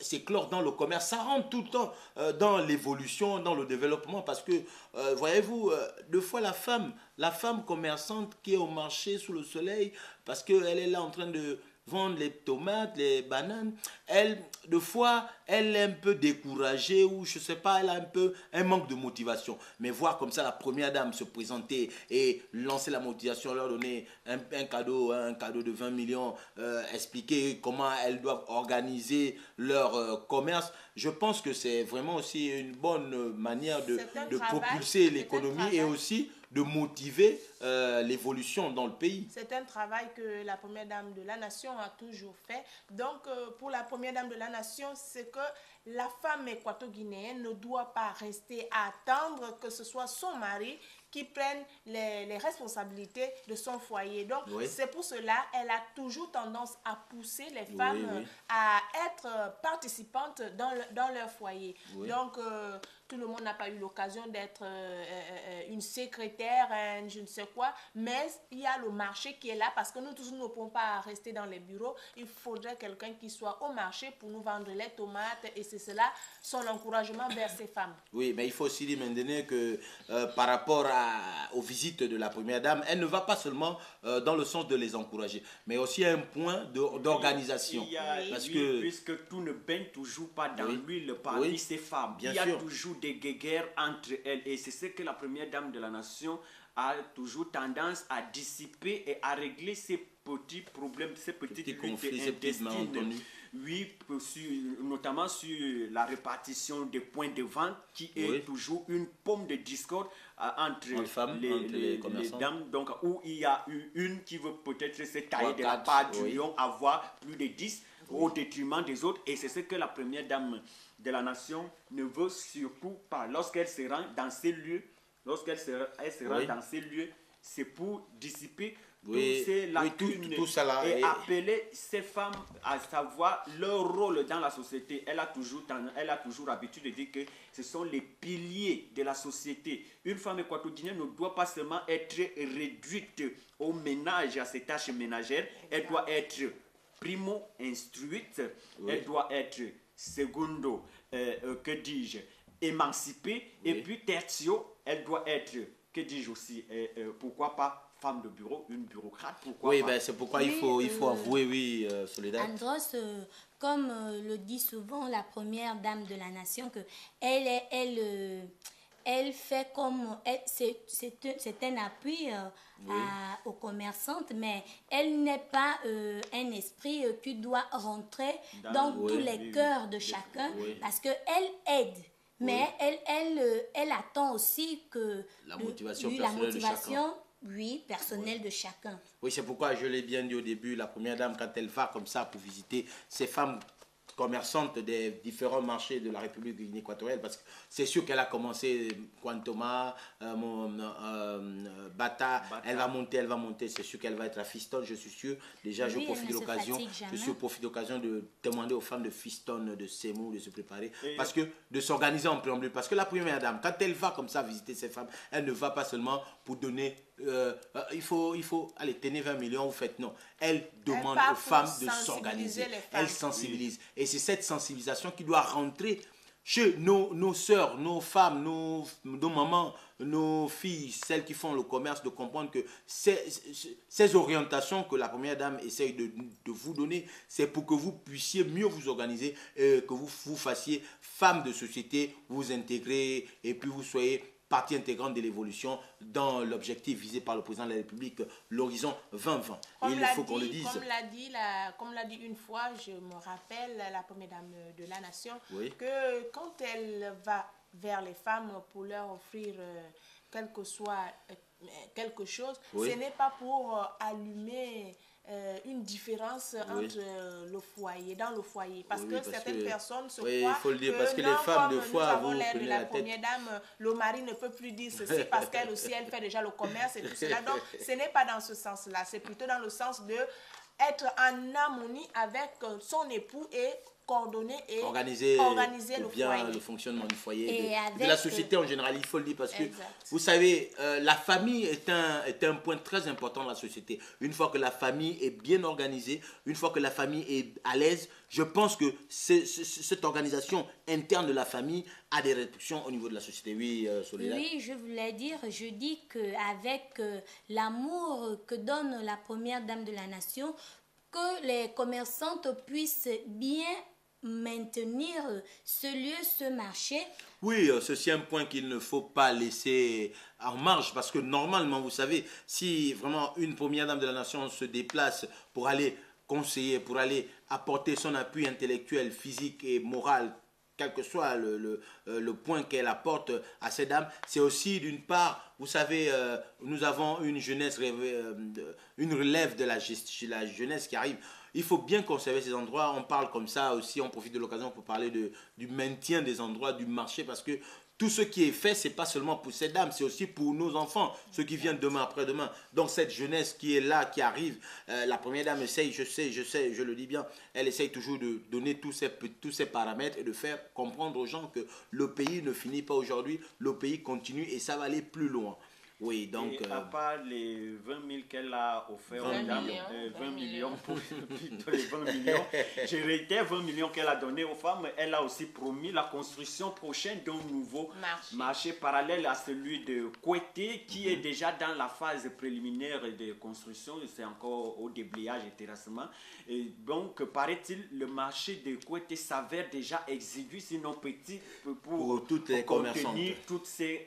s'éclore dans le commerce, ça rentre tout le temps dans l'évolution, dans le développement, parce que, voyez-vous, deux fois la femme commerçante qui est au marché sous le soleil, parce qu'elle est là en train de vendre les tomates, les bananes, deux fois, elle est un peu découragée ou je sais pas, elle a un peu un manque de motivation. Mais voir comme ça la première dame se présenter et lancer la motivation, leur donner un cadeau de 20 millions, expliquer comment elles doivent organiser leur commerce, je pense que c'est vraiment aussi une bonne manière de propulser l'économie et aussi de motiver l'évolution dans le pays. C'est un travail que la première dame de la nation a toujours fait. Donc, pour la première dame de la nation, c'est que la femme équato-guinéenne ne doit pas rester à attendre que ce soit son mari qui prenne les responsabilités de son foyer. Donc, c'est pour cela qu'elle a toujours tendance à pousser les femmes à être participantes dans leur foyer. Donc, tout le monde n'a pas eu l'occasion d'être une secrétaire, je ne sais quoi, mais il y a le marché qui est là parce que nous tous, nous ne pouvons pas rester dans les bureaux. Il faudrait quelqu'un qui soit au marché pour nous vendre les tomates et c'est cela son encouragement vers ces femmes. Oui, mais il faut aussi dire maintenant que par rapport aux visites de la première dame, elle ne va pas seulement dans le sens de les encourager, mais aussi un point d'organisation. Puisque tout ne baigne toujours pas dans l'huile parmi ces femmes. Il y a toujours des guéguerres entre elles et c'est ce que la première dame de la nation a toujours tendance à dissiper et à régler ces petits problèmes, ces petits conflits intestins. Oui, notamment sur la répartition des points de vente qui est toujours une pomme de discorde entre les dames, donc où il y a une qui veut peut-être se tailler de la part du lion, avoir plus de 10 au détriment des autres, et c'est ce que la première dame de la nation ne veut surtout pas. Lorsqu'elle se rend dans ces lieux, dans ces lieux, c'est pour dissiper ces lacunes et appeler ces femmes à savoir leur rôle dans la société. Elle a toujours l'habitude de dire que ce sont les piliers de la société. Une femme équatorienne ne doit pas seulement être réduite au ménage, à ses tâches ménagères. Elle doit être primo instruite, elle doit être secondo, émancipée, et puis tertio, elle doit être, aussi, pourquoi pas femme de bureau, une bureaucrate, pourquoi pas. Ben, c'est pourquoi il faut avouer, Soledad. Andros, comme le dit souvent la première dame de la nation, que elle fait comme... C'est un appui aux commerçantes, mais elle n'est pas un esprit qui doit rentrer dans tous les cœurs de chacun, parce qu'elle aide. Mais elle attend aussi que la motivation personnelle de chacun. Oui, c'est pourquoi je l'ai bien dit au début, la première dame, quand elle va comme ça pour visiter ces femmes commerçante des différents marchés de la République de Guinée équatoriale, parce que c'est sûr qu'elle a commencé Quantoma, Bata, elle va monter, c'est sûr qu'elle va être à Fiston, je suis sûr. Déjà, je profite de l'occasion de demander aux femmes de Fiston, de Semou, de se préparer, parce que de s'organiser en préambule, parce que la première dame, quand elle va comme ça visiter ces femmes, elle ne va pas seulement pour donner, il faut, allez, tenez 20 millions, vous faites non. Elle demande aux femmes de s'organiser, elle sensibilise. Et c'est cette sensibilisation qui doit rentrer chez nos sœurs, nos femmes, nos mamans, nos filles, celles qui font le commerce, de comprendre que ces orientations que la première dame essaye de vous donner, c'est pour que vous puissiez mieux vous organiser, que vous fassiez femme de société, vous intégrer et puis vous soyez partie intégrante de l'évolution dans l'objectif visé par le président de la République, l'horizon 2020. Et il faut qu'on le dise. Comme l'a dit une fois, je me rappelle, la première dame de la nation, oui, que quand elle va vers les femmes pour leur offrir quelque chose, oui, ce n'est pas pour allumer une différence entre le foyer, dans le foyer, parce que certaines personnes se croient faut le dire, que parce que les femmes de foi, nous avons l'air de la première dame, le mari ne peut plus dire ceci parce qu'elle aussi elle fait déjà le commerce et tout cela. Donc ce n'est pas dans ce sens-là, c'est plutôt dans le sens de être en harmonie avec son époux et coordonner et organiser le foyer, le fonctionnement du foyer et de la société en général, il faut le dire, parce que vous savez, la famille est un point très important dans la société. Une fois que la famille est bien organisée, une fois que la famille est à l'aise, je pense que cette organisation interne de la famille a des répercussions au niveau de la société. Oui, Soledad. Oui, je voulais dire, je dis qu'avec l'amour que donne la première dame de la nation, que les commerçantes puissent bien maintenir ce lieu, ce marché. Oui, ceci est un point qu'il ne faut pas laisser en marge, parce que normalement, vous savez, si vraiment une première dame de la nation se déplace pour aller conseiller, pour aller apporter son appui intellectuel, physique et moral, quel que soit le point qu'elle apporte à ces dames, c'est aussi d'une part, vous savez, nous avons une jeunesse, une relève de la jeunesse qui arrive. Il faut bien conserver ces endroits. On parle comme ça aussi, on profite de l'occasion pour parler du maintien des endroits, du marché, parce que tout ce qui est fait, ce n'est pas seulement pour ces dames, c'est aussi pour nos enfants, ceux qui viennent demain, après-demain. Donc cette jeunesse qui est là, qui arrive, la première dame essaye, je sais, je le dis bien, elle essaye toujours de donner tous ces paramètres et de faire comprendre aux gens que le pays ne finit pas aujourd'hui, le pays continue et ça va aller plus loin. Oui, donc... Et à part les 20 000 qu'elle a offert aux dames, 20 millions pour les 20 millions, je réitère 20 millions qu'elle a donné aux femmes, elle a aussi promis la construction prochaine d'un nouveau marché parallèle à celui de Kouété, qui est déjà dans la phase préliminaire de construction, c'est encore au déblayage et terrassement. Et donc, paraît-il, le marché de Kouété s'avère déjà exigu, sinon petit, pour toutes les contenir toutes ces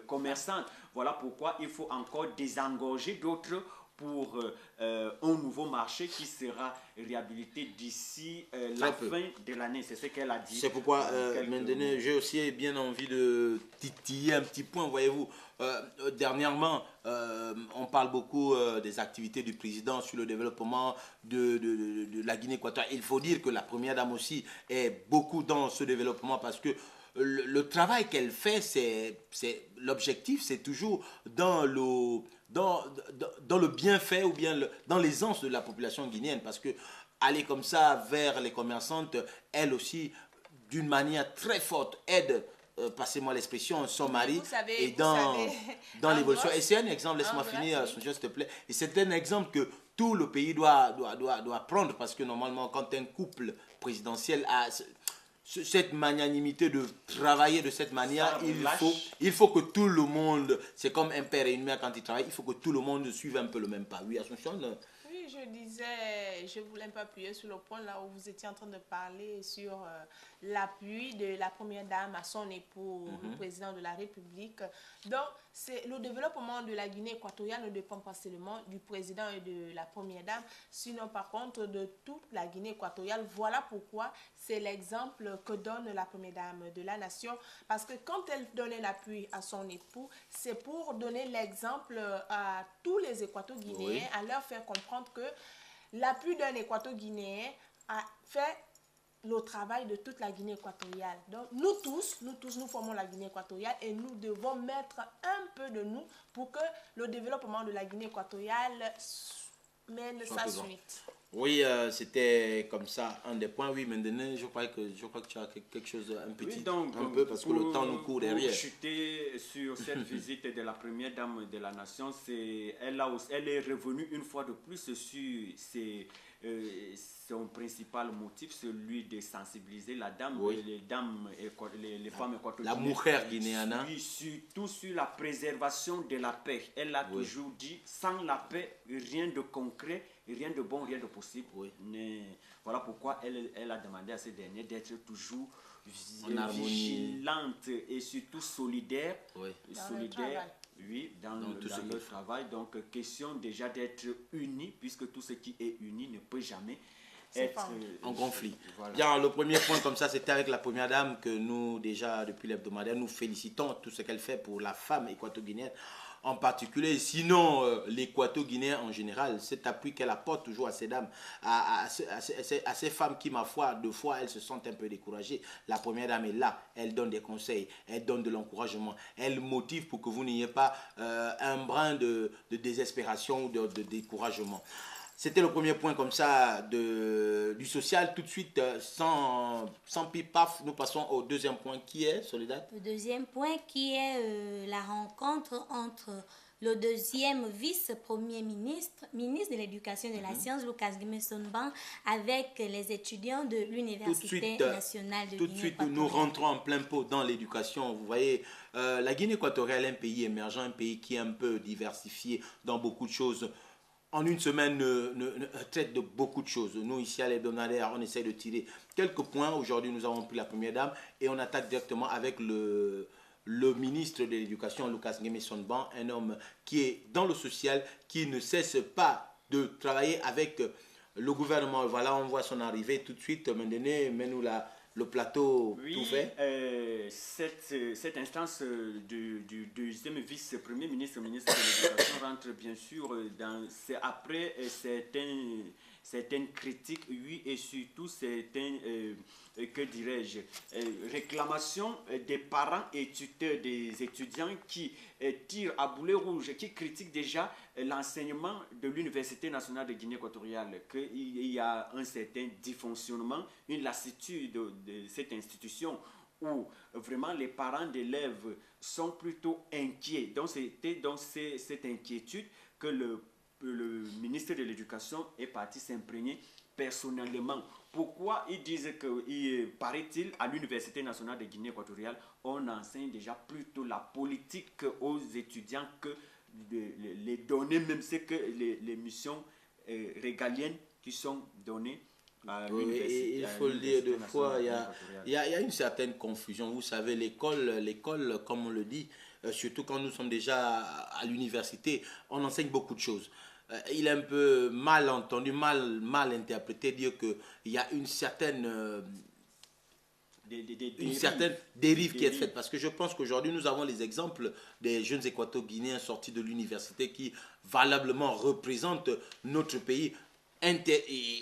commerçantes. Voilà pourquoi il faut encore désengorger d'autres pour un nouveau marché qui sera réhabilité d'ici la fin de l'année. C'est ce qu'elle a dit. C'est pourquoi maintenant j'ai aussi bien envie de titiller un petit point, voyez-vous. Dernièrement, on parle beaucoup des activités du président sur le développement de la Guinée équatoriale. Il faut dire que la première dame aussi est beaucoup dans ce développement, parce que le travail qu'elle fait, l'objectif, c'est toujours dans le bienfait ou bien dans l'aisance de la population guinéenne, parce que aller comme ça vers les commerçantes, elle aussi, d'une manière très forte, aide, passez-moi l'expression, son mari, et dans l'évolution. Et c'est un exemple, laisse-moi finir, s'il te plaît, et c'est un exemple que tout le pays doit prendre, parce que normalement, quand un couple présidentiel a cette magnanimité de travailler de cette manière, il faut que tout le monde, c'est comme un père et une mère quand ils travaillent, il faut que tout le monde suive un peu le même pas. Oui, Assumption. Oui, je disais, je voulais un peu appuyer sur le point là où vous étiez en train de parler sur l'appui de la première dame à son époux, le président de la République. Donc, le développement de la Guinée équatoriale ne dépend pas seulement du président et de la première dame, sinon par contre de toute la Guinée équatoriale. Voilà pourquoi c'est l'exemple que donne la première dame de la nation, parce que quand elle donnait l'appui à son époux, c'est pour donner l'exemple à tous les Équato-Guinéens, à leur faire comprendre que l'appui d'un Équato-Guinéen a fait le travail de toute la Guinée équatoriale. Donc, nous tous, nous formons la Guinée équatoriale et nous devons mettre un peu de nous pour que le développement de la Guinée équatoriale mène sa suite. Oui, c'était comme ça un des points. Oui, maintenant, je crois que tu as quelque chose, un petit, oui, donc, un peu, parce que le temps nous court derrière. Pour chuter sur cette visite de la première dame de la nation, elle est revenue une fois de plus sur son principal motif, celui de sensibiliser la dame, les femmes équatoriennes. La mujer guinéana. Surtout sur la préservation de la paix. Elle a toujours dit, sans la paix, rien de concret, rien de bon, rien de possible. Voilà pourquoi elle a demandé à ces derniers d'être toujours vigilante et surtout solidaire. Dans le travail. Donc, question déjà d'être unis, puisque tout ce qui est uni ne peut jamais être en conflit. Voilà. Bien, le premier point comme ça, c'était avec la première dame que nous, déjà depuis l'hebdomadaire, nous félicitons tout ce qu'elle fait pour la femme équato-guinéenne en particulier, sinon l'équato-guinéen en général, cet appui qu'elle apporte toujours à ces dames, à ces femmes qui, ma foi, deux fois, elles se sentent un peu découragées. La première dame est là, elle donne des conseils, elle donne de l'encouragement, elle motive pour que vous n'ayez pas un brin de désespération ou de découragement. C'était le premier point comme ça du social. Tout de suite, sans pipaf, nous passons au deuxième point qui est, Soledad. Le deuxième point qui est la rencontre entre le deuxième vice-premier ministre de l'Éducation et de la Science, Lucas Guimé-Sonban, avec les étudiants de l'Université nationale de Guinée. Tout de suite, nous rentrons en plein pot dans l'éducation. Vous voyez, la Guinée équatoriale est un pays émergent, un pays qui est un peu diversifié dans beaucoup de choses. En une semaine, traite de beaucoup de choses. Nous, ici à l'hebdomadaire, on essaie de tirer quelques points. Aujourd'hui, nous avons pris la première dame et on attaque directement avec le ministre de l'Éducation, Lucas Guimé-Sonban, un homme qui est dans le social, qui ne cesse pas de travailler avec le gouvernement. Voilà, on voit son arrivée tout de suite. Maintenant, mets-nous le plateau tout fait. Cette instance du deuxième vice-premier ministre, ministre de l'Éducation, rentre bien sûr après certaines critiques, oui, et surtout certaines, que dirais-je, réclamations des parents et tuteurs des étudiants qui tirent à boulet rouge, qui critiquent déjà l'enseignement de l'Université nationale de Guinée équatoriale, qu'il y a un certain dysfonctionnement, une lassitude de cette institution où vraiment les parents d'élèves sont plutôt inquiets. Donc c'était cette inquiétude que le ministre de l'Éducation est parti s'imprégner personnellement. Pourquoi ils disent que, paraît-il, à l'Université nationale de Guinée équatoriale, on enseigne déjà plutôt la politique aux étudiants que les données, même c'est que les missions régaliennes qui sont données à l'université. Il faut le dire, deux fois, il y a une certaine confusion. Vous savez, l'école, comme on le dit, surtout quand nous sommes déjà à l'université, on enseigne beaucoup de choses. Il est un peu mal entendu, mal interprété, dire qu'il y a une certaine dérive qui est faite. Parce que je pense qu'aujourd'hui, nous avons les exemples des jeunes équato-guinéens sortis de l'université qui valablement représentent notre pays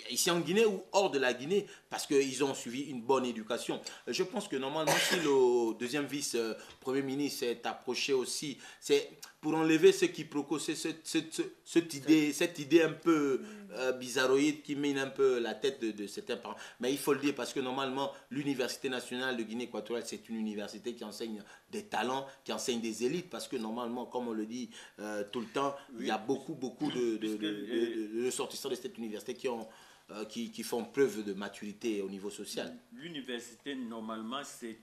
ici en Guinée ou hors de la Guinée, parce qu'ils ont suivi une bonne éducation. Je pense que normalement, si le deuxième vice-premier ministre s'est approché aussi, c'est pour enlever ce qui procure cette idée un peu bizarroïde qui mine un peu la tête de certains parents. Mais il faut le dire parce que normalement, l'Université nationale de Guinée équatoriale, c'est une université qui enseigne des talents, qui enseigne des élites, parce que normalement, comme on le dit tout le temps, il y a beaucoup de ressortissants de cette université qui font preuve de maturité au niveau social. L'université, normalement, c'est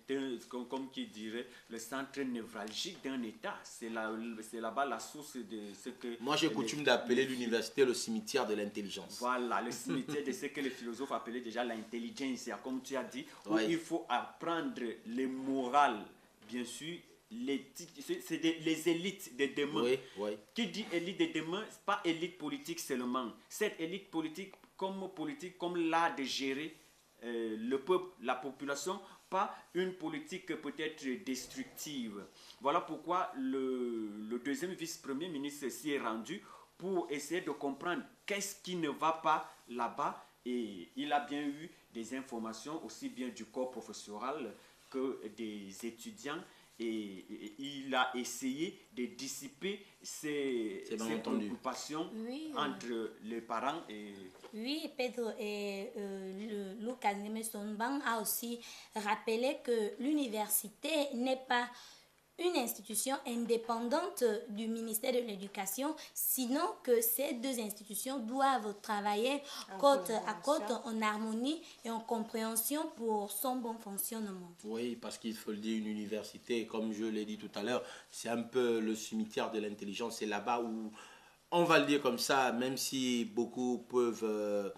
comme qui dirait, le centre névralgique d'un État. C'est là-bas la source de ce que... Moi, j'ai coutume d'appeler l'université le cimetière de l'intelligence. Voilà, le cimetière de ce que les philosophes appelaient déjà l'intelligence, où tu as dit, où il faut apprendre les morales, bien sûr, c'est les élites de demain. Qui dit élite de demain, ce n'est pas élite politique seulement. Cette élite politique comme l'art de gérer le peuple, la population, pas une politique peut-être destructive. Voilà pourquoi le deuxième vice-premier ministre s'y est rendu pour essayer de comprendre qu'est-ce qui ne va pas là-bas Et il a bien eu des informations aussi bien du corps professoral que des étudiants. Et il a essayé de dissiper ces préoccupations entre les parents et... Oui, Pedro, et Lucas Nemesonbang a aussi rappelé que l'université n'est pas une institution indépendante du ministère de l'Éducation, sinon que ces deux institutions doivent travailler côte à côte en harmonie et en compréhension pour son bon fonctionnement. Oui, parce qu'il faut le dire, une université, comme je l'ai dit tout à l'heure, c'est un peu le cimetière de l'intelligence. C'est là-bas où, on va le dire comme ça, même si beaucoup peuvent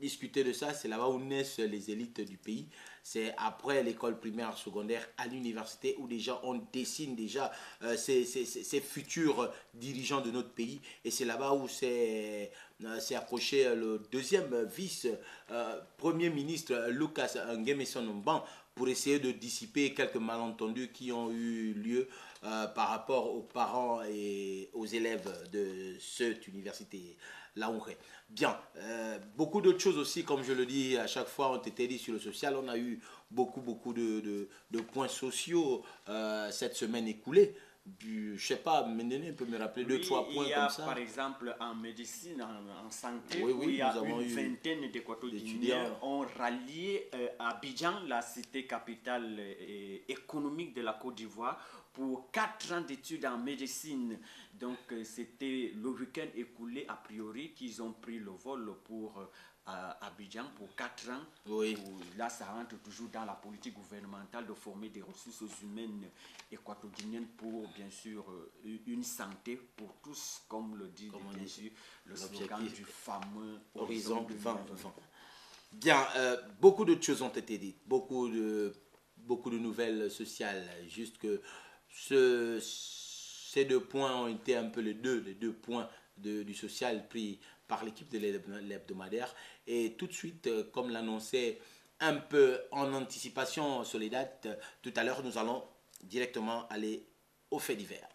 discuter de ça, c'est là-bas où naissent les élites du pays. C'est après l'école primaire, secondaire, à l'université où déjà on dessine déjà ces futurs dirigeants de notre pays. Et c'est là-bas où s'est approché le deuxième vice-premier ministre Lucas Ngemeson-Mban pour essayer de dissiper quelques malentendus qui ont eu lieu par rapport aux parents et aux élèves de cette université. Bien, beaucoup d'autres choses aussi, comme je le dis à chaque fois, ont été dit sur le social. On a eu beaucoup de points sociaux cette semaine écoulée. Je ne sais pas, Ménéné peut me rappeler 2-3 points comme ça. Par exemple, en médecine, en santé, oui, où il y a une vingtaine d'Équatoriens ont rallié Abidjan, la cité capitale économique de la Côte d'Ivoire, pour 4 ans d'études en médecine. Donc, c'était le week-end écoulé, a priori, qu'ils ont pris le vol pour Abidjan pour 4 ans. Oui. Là, ça rentre toujours dans la politique gouvernementale de former des ressources humaines équatoriennes pour, bien sûr, une santé pour tous, comme le dit bien sûr le slogan du fameux Horizon 2020. Bien, beaucoup d'autres choses ont été dites, beaucoup de nouvelles sociales, juste que ces 2 points ont été un peu les deux points du social pris par l'équipe de l'hebdomadaire. Et tout de suite, comme l'annonçait un peu en anticipation Soledad, tout à l'heure, nous allons directement aller aux faits divers.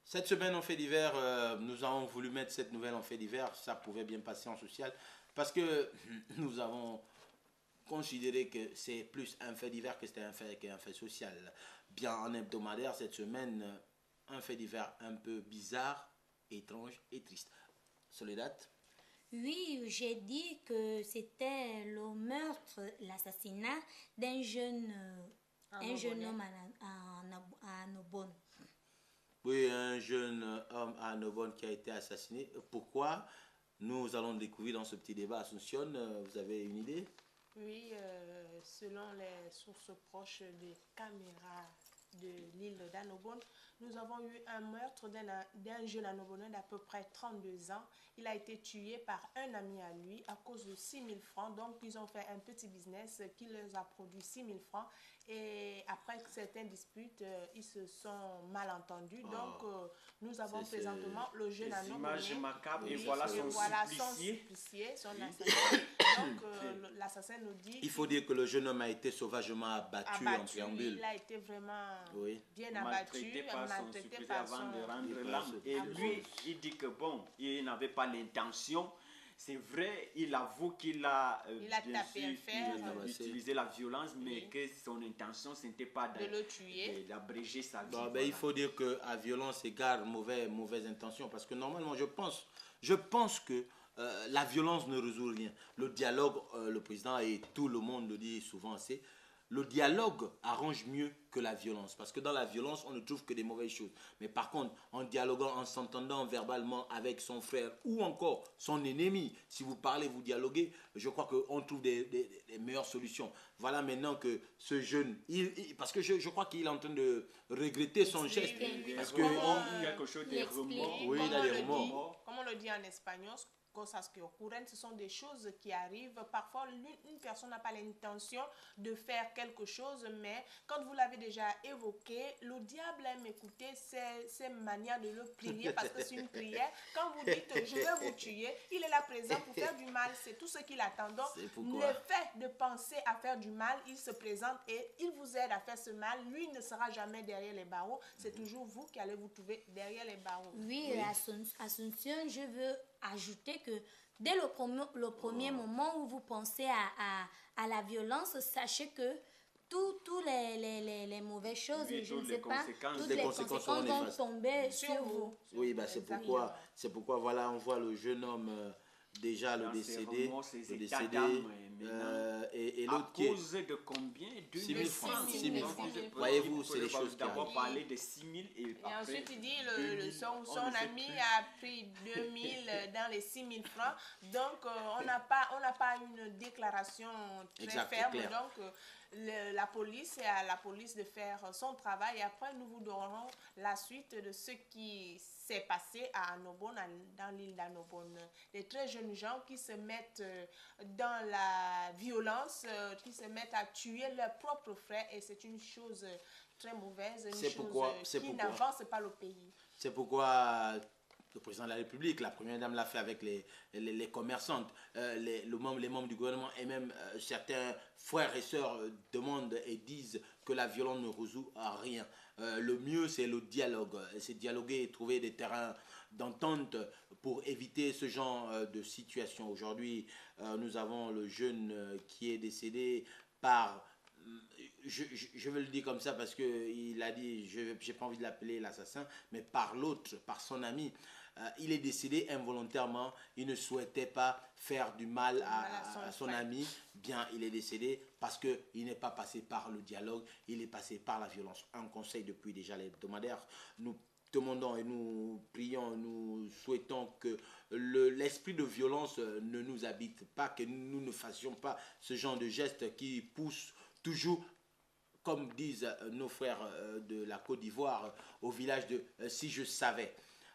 Cette semaine en fait divers, nous avons voulu mettre cette nouvelle en fait divers. Ça pouvait bien passer en social parce que nous avons considéré que c'est plus un fait divers que c'était un fait social. Bien en hebdomadaire cette semaine, un fait divers un peu bizarre, étrange et triste. Soledad? Oui, j'ai dit que c'était le meurtre, l'assassinat d'un jeune homme à Nobone. Oui, un jeune homme à Nobone qui a été assassiné. Pourquoi? Nous allons découvrir dans ce petit débat. Assumption, vous avez une idée? Oui, selon les sources proches des caméras de l'île d'Annobon, nous avons eu un meurtre d'un jeune Annobonais d'à peu près 32 ans. Il a été tué par un ami à lui à cause de 6 000 francs. Donc, ils ont fait un petit business qui leur a produit 6 000 francs. Et après certaines disputes, ils se sont mal entendus. Donc, nous avons présentement le jeune Annobonais. Des images macabres et voilà son supplicié. Son assassin. Donc, l'assassin nous dit... Il faut dire que le jeune homme a été sauvagement abattu en préambule. Il a été vraiment bien maltraité par son avant de rendre l'âme. Et lui, il dit que bon, il n'avait pas l'intention. C'est vrai, il avoue qu'il a, utilisé la violence, mais que son intention, ce n'était pas de le tuer, d'abréger sa vie. Bon, ben, il faut dire qu'à violence égale mauvaise intention, parce que normalement, je pense que la violence ne résout rien. Le dialogue, le président et tout le monde le dit souvent, c'est le dialogue arrange mieux que la violence. Parce que dans la violence, on ne trouve que des mauvaises choses. Mais par contre, en dialoguant, en s'entendant verbalement avec son frère ou encore son ennemi, si vous parlez, vous dialoguez, je crois qu'on trouve des meilleures solutions. Voilà maintenant que ce jeune, parce que je crois qu'il est en train de regretter son geste. Parce que quelque chose de remords. Oui, il a des remords. Comme on le dit en espagnol, cosas que ocurren, ce sont des choses qui arrivent. Parfois, une personne n'a pas l'intention de faire quelque chose, mais quand vous l'avez déjà évoqué, le diable aime écouter ces manières de le prier parce que c'est une prière. Quand vous dites « je vais vous tuer », il est là présent pour faire du mal. C'est tout ce qu'il attend. Donc, le fait de penser à faire du mal, il se présente et il vous aide à faire ce mal. Lui ne sera jamais derrière les barreaux. C'est toujours vous qui allez vous trouver derrière les barreaux. Oui, Assumption, je veux ajouter que dès le premier moment où vous pensez à la violence, sachez que toutes les mauvaises choses, je ne sais pas, toutes les conséquences vont tomber sur vous. Oui, bah c'est pourquoi voilà, on voit le jeune homme déjà le décédé et l'autre qui est... À cause de combien? 6 000 francs. 6 000 francs. Voyez-vous, c'est les choses qui arrivent. D'abord parler de 6 000 et ensuite il dit son ami a pris 2 000 dans les 6 000 francs. Donc on n'a pas une déclaration très ferme. Donc la police est à la police de faire son travail et après nous vous donnerons la suite de ce qui s'est passé à Annobon, dans l'île d'Annobon. Des très jeunes gens qui se mettent dans la violence, qui se mettent à tuer leurs propres frères et c'est une chose très mauvaise, qui n'avance pas le pays. C'est pourquoi le président de la République, la première dame l'a fait avec les commerçantes, les membres du gouvernement et même certains frères et sœurs demandent et disent que la violence ne résout rien. Le mieux, c'est le dialogue. C'est dialoguer et trouver des terrains d'entente pour éviter ce genre de situation. Aujourd'hui, nous avons le jeune qui est décédé par... Je veux le dire comme ça parce qu'il a dit, je n'ai pas envie de l'appeler l'assassin, mais par l'autre, par son ami. Il est décédé involontairement, il ne souhaitait pas faire du mal à son ami. Bien, il est décédé parce qu'il n'est pas passé par le dialogue, il est passé par la violence. Un conseil depuis déjà l'hebdomadaire, nous demandons et nous prions, nous souhaitons que l'esprit de violence ne nous habite pas, que nous ne fassions pas ce genre de gestes qui poussent toujours, comme disent nos frères de la Côte d'Ivoire, au village de « si je savais ».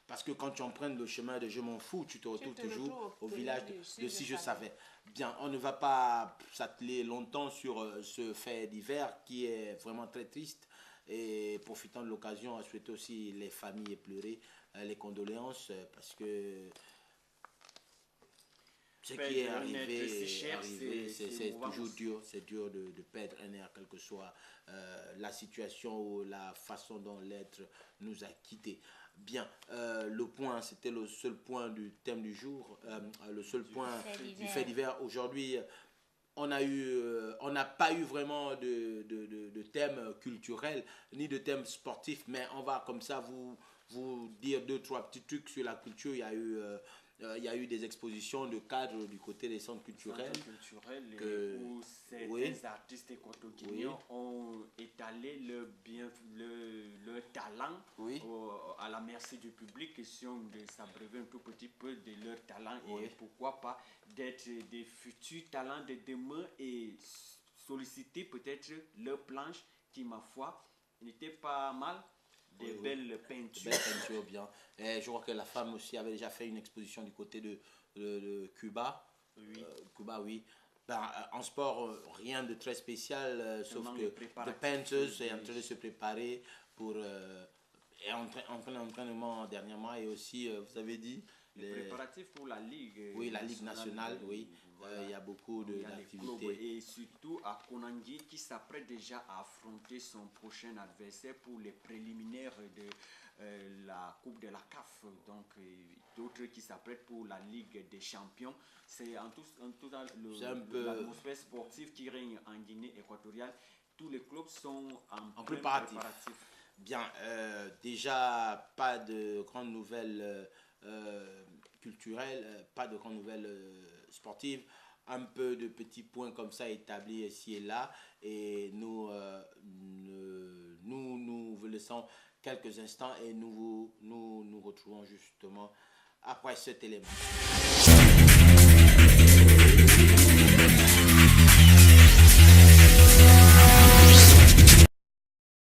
Parce que quand tu empruntes le chemin de « je m'en fous », tu te retrouves toujours au village de « si je savais ». Bien, on ne va pas s'atteler longtemps sur ce fait divers qui est vraiment très triste. Et profitant de l'occasion, à souhaiter aussi les familles éplorées, les condoléances, parce que ce qui est arrivé, c'est toujours dur. C'est dur de perdre un air, quelle que soit la situation ou la façon dont l'être nous a quittés. Bien, le point, c'était le seul point du thème du jour, le seul point du fait divers. Aujourd'hui, on n'a pas eu vraiment de thème culturel, ni de thème sportif, mais on va comme ça vous dire 2-3 petits trucs sur la culture. Il y a eu des expositions de cadres du côté des centres culturels. Où certains artistes équatoriens ont étalé leur talent à la merci du public, question de s'abreuver un tout petit peu de leur talent et pourquoi pas d'être des futurs talents de demain et solliciter peut-être leur planche qui, ma foi, n'était pas mal. Des belles peintures. Belles peintures, bien. Et je crois que la femme aussi avait déjà fait une exposition du côté de Cuba. Cuba, oui. Ben, en sport, rien de très spécial, sauf que The Panthers est en train de se préparer pour entraînement dernièrement. Et aussi, vous avez dit... Les préparatifs pour la Ligue. Oui, la Ligue nationale, oui. Voilà. Il y a beaucoup d'activités. Et surtout à Konangui qui s'apprête déjà à affronter son prochain adversaire pour les préliminaires de la Coupe de la CAF. Donc d'autres qui s'apprêtent pour la Ligue des Champions. C'est en tout cas l'atmosphère sportive qui règne en Guinée équatoriale. Tous les clubs sont en préparatif. Bien, déjà pas de grandes nouvelles culturelles, pas de grandes nouvelles sportives, un peu de petits points comme ça établis ici et là, et nous vous laissons quelques instants et nous retrouvons justement après cet élément.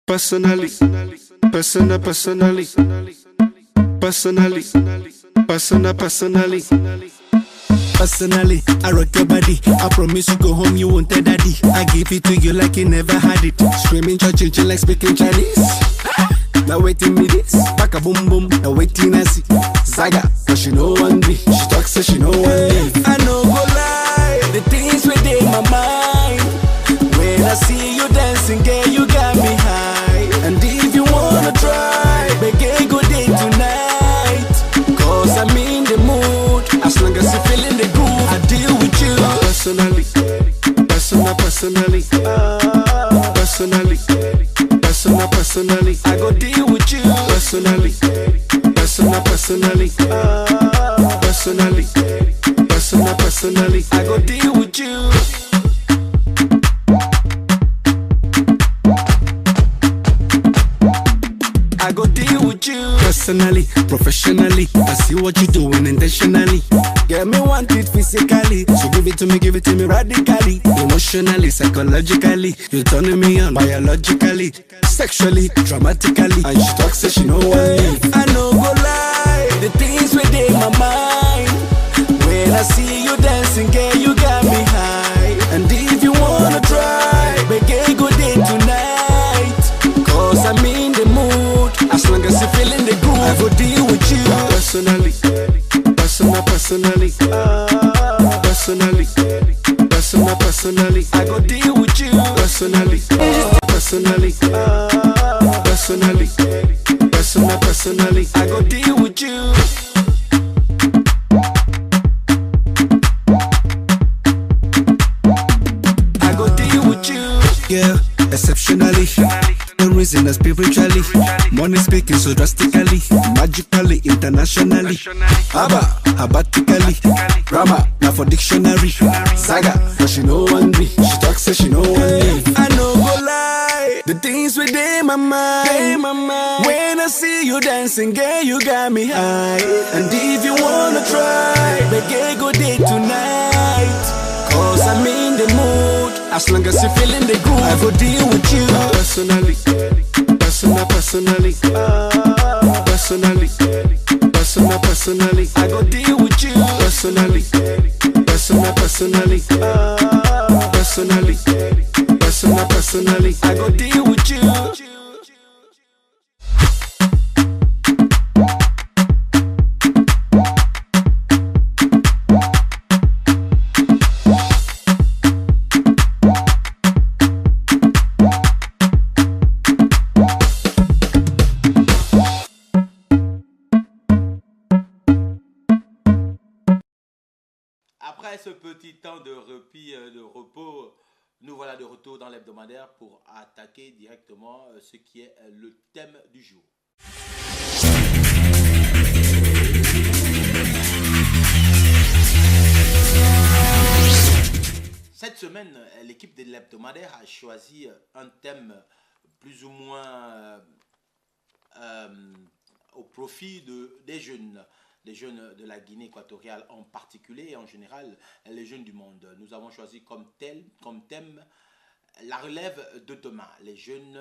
Personally, personally. Personally, I rock your body. I promise you go home, you won't tell daddy. I give it to you like you never had it. Screaming, churching, like speaking Chinese. Now waiting me this, back a boom boom. Now waiting I see Zaga, cause she know one day. She talks so she know one day. I know go lie, the things within my mind. When I see you dancing, girl, you got me high. And if you wanna try, begin good day tonight. Cause I'm in the mood, as long as you feeling the groove, I deal with you. Personally, personally, personally, I go deal with you. Personally, personally, I go deal with you. I go deal with you. Personally, professionally, I see what you're doing intentionally. Get me want it physically, so give it to me radically. Emotionally, psychologically, you're turning me on biologically, sexually, dramatically. And she talks so she know what I know go lie, the things within my mind. When I see you dancing, girl, you got me high. And if you wanna try, begin good day tonight. Cause I'm in the mood, as long as you feeling the groove, I go deal with you. Personally, personally, I go deal with you. Personally, I go deal with you. I go deal with you. Yeah, exceptionally. No reason spiritually. Money speaking so drastically, magically, internationally. Abatically. Grammar, now for dictionary. Saga, but she know one day. She talks so she know one day. I know go lie, the things within my mind. When I see you dancing, girl, you got me high. And if you wanna try, begin good day tonight. Cause I'm in the mood, as long as you feeling the groove, I go deal with you. Personally, I go deal with you. Personally, I go deal with you. Après ce petit temps de repos, nous voilà de retour dans l'hebdomadaire pour attaquer directement ce qui est le thème du jour. Cette semaine, l'équipe de l'hebdomadaire a choisi un thème plus ou moins au profit des jeunes. Les jeunes de la Guinée équatoriale en particulier et en général les jeunes du monde. Nous avons choisi comme thème la relève de demain, les jeunes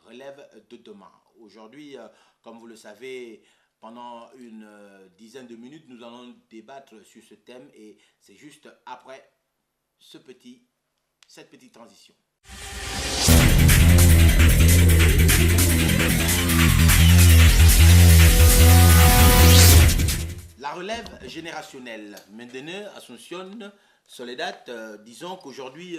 relèvent de demain. Aujourd'hui, comme vous le savez, pendant une dizaine de minutes, nous allons débattre sur ce thème et c'est juste après cette petite transition. La relève générationnelle. Maintenant, Asunción, Soledad, disons qu'aujourd'hui,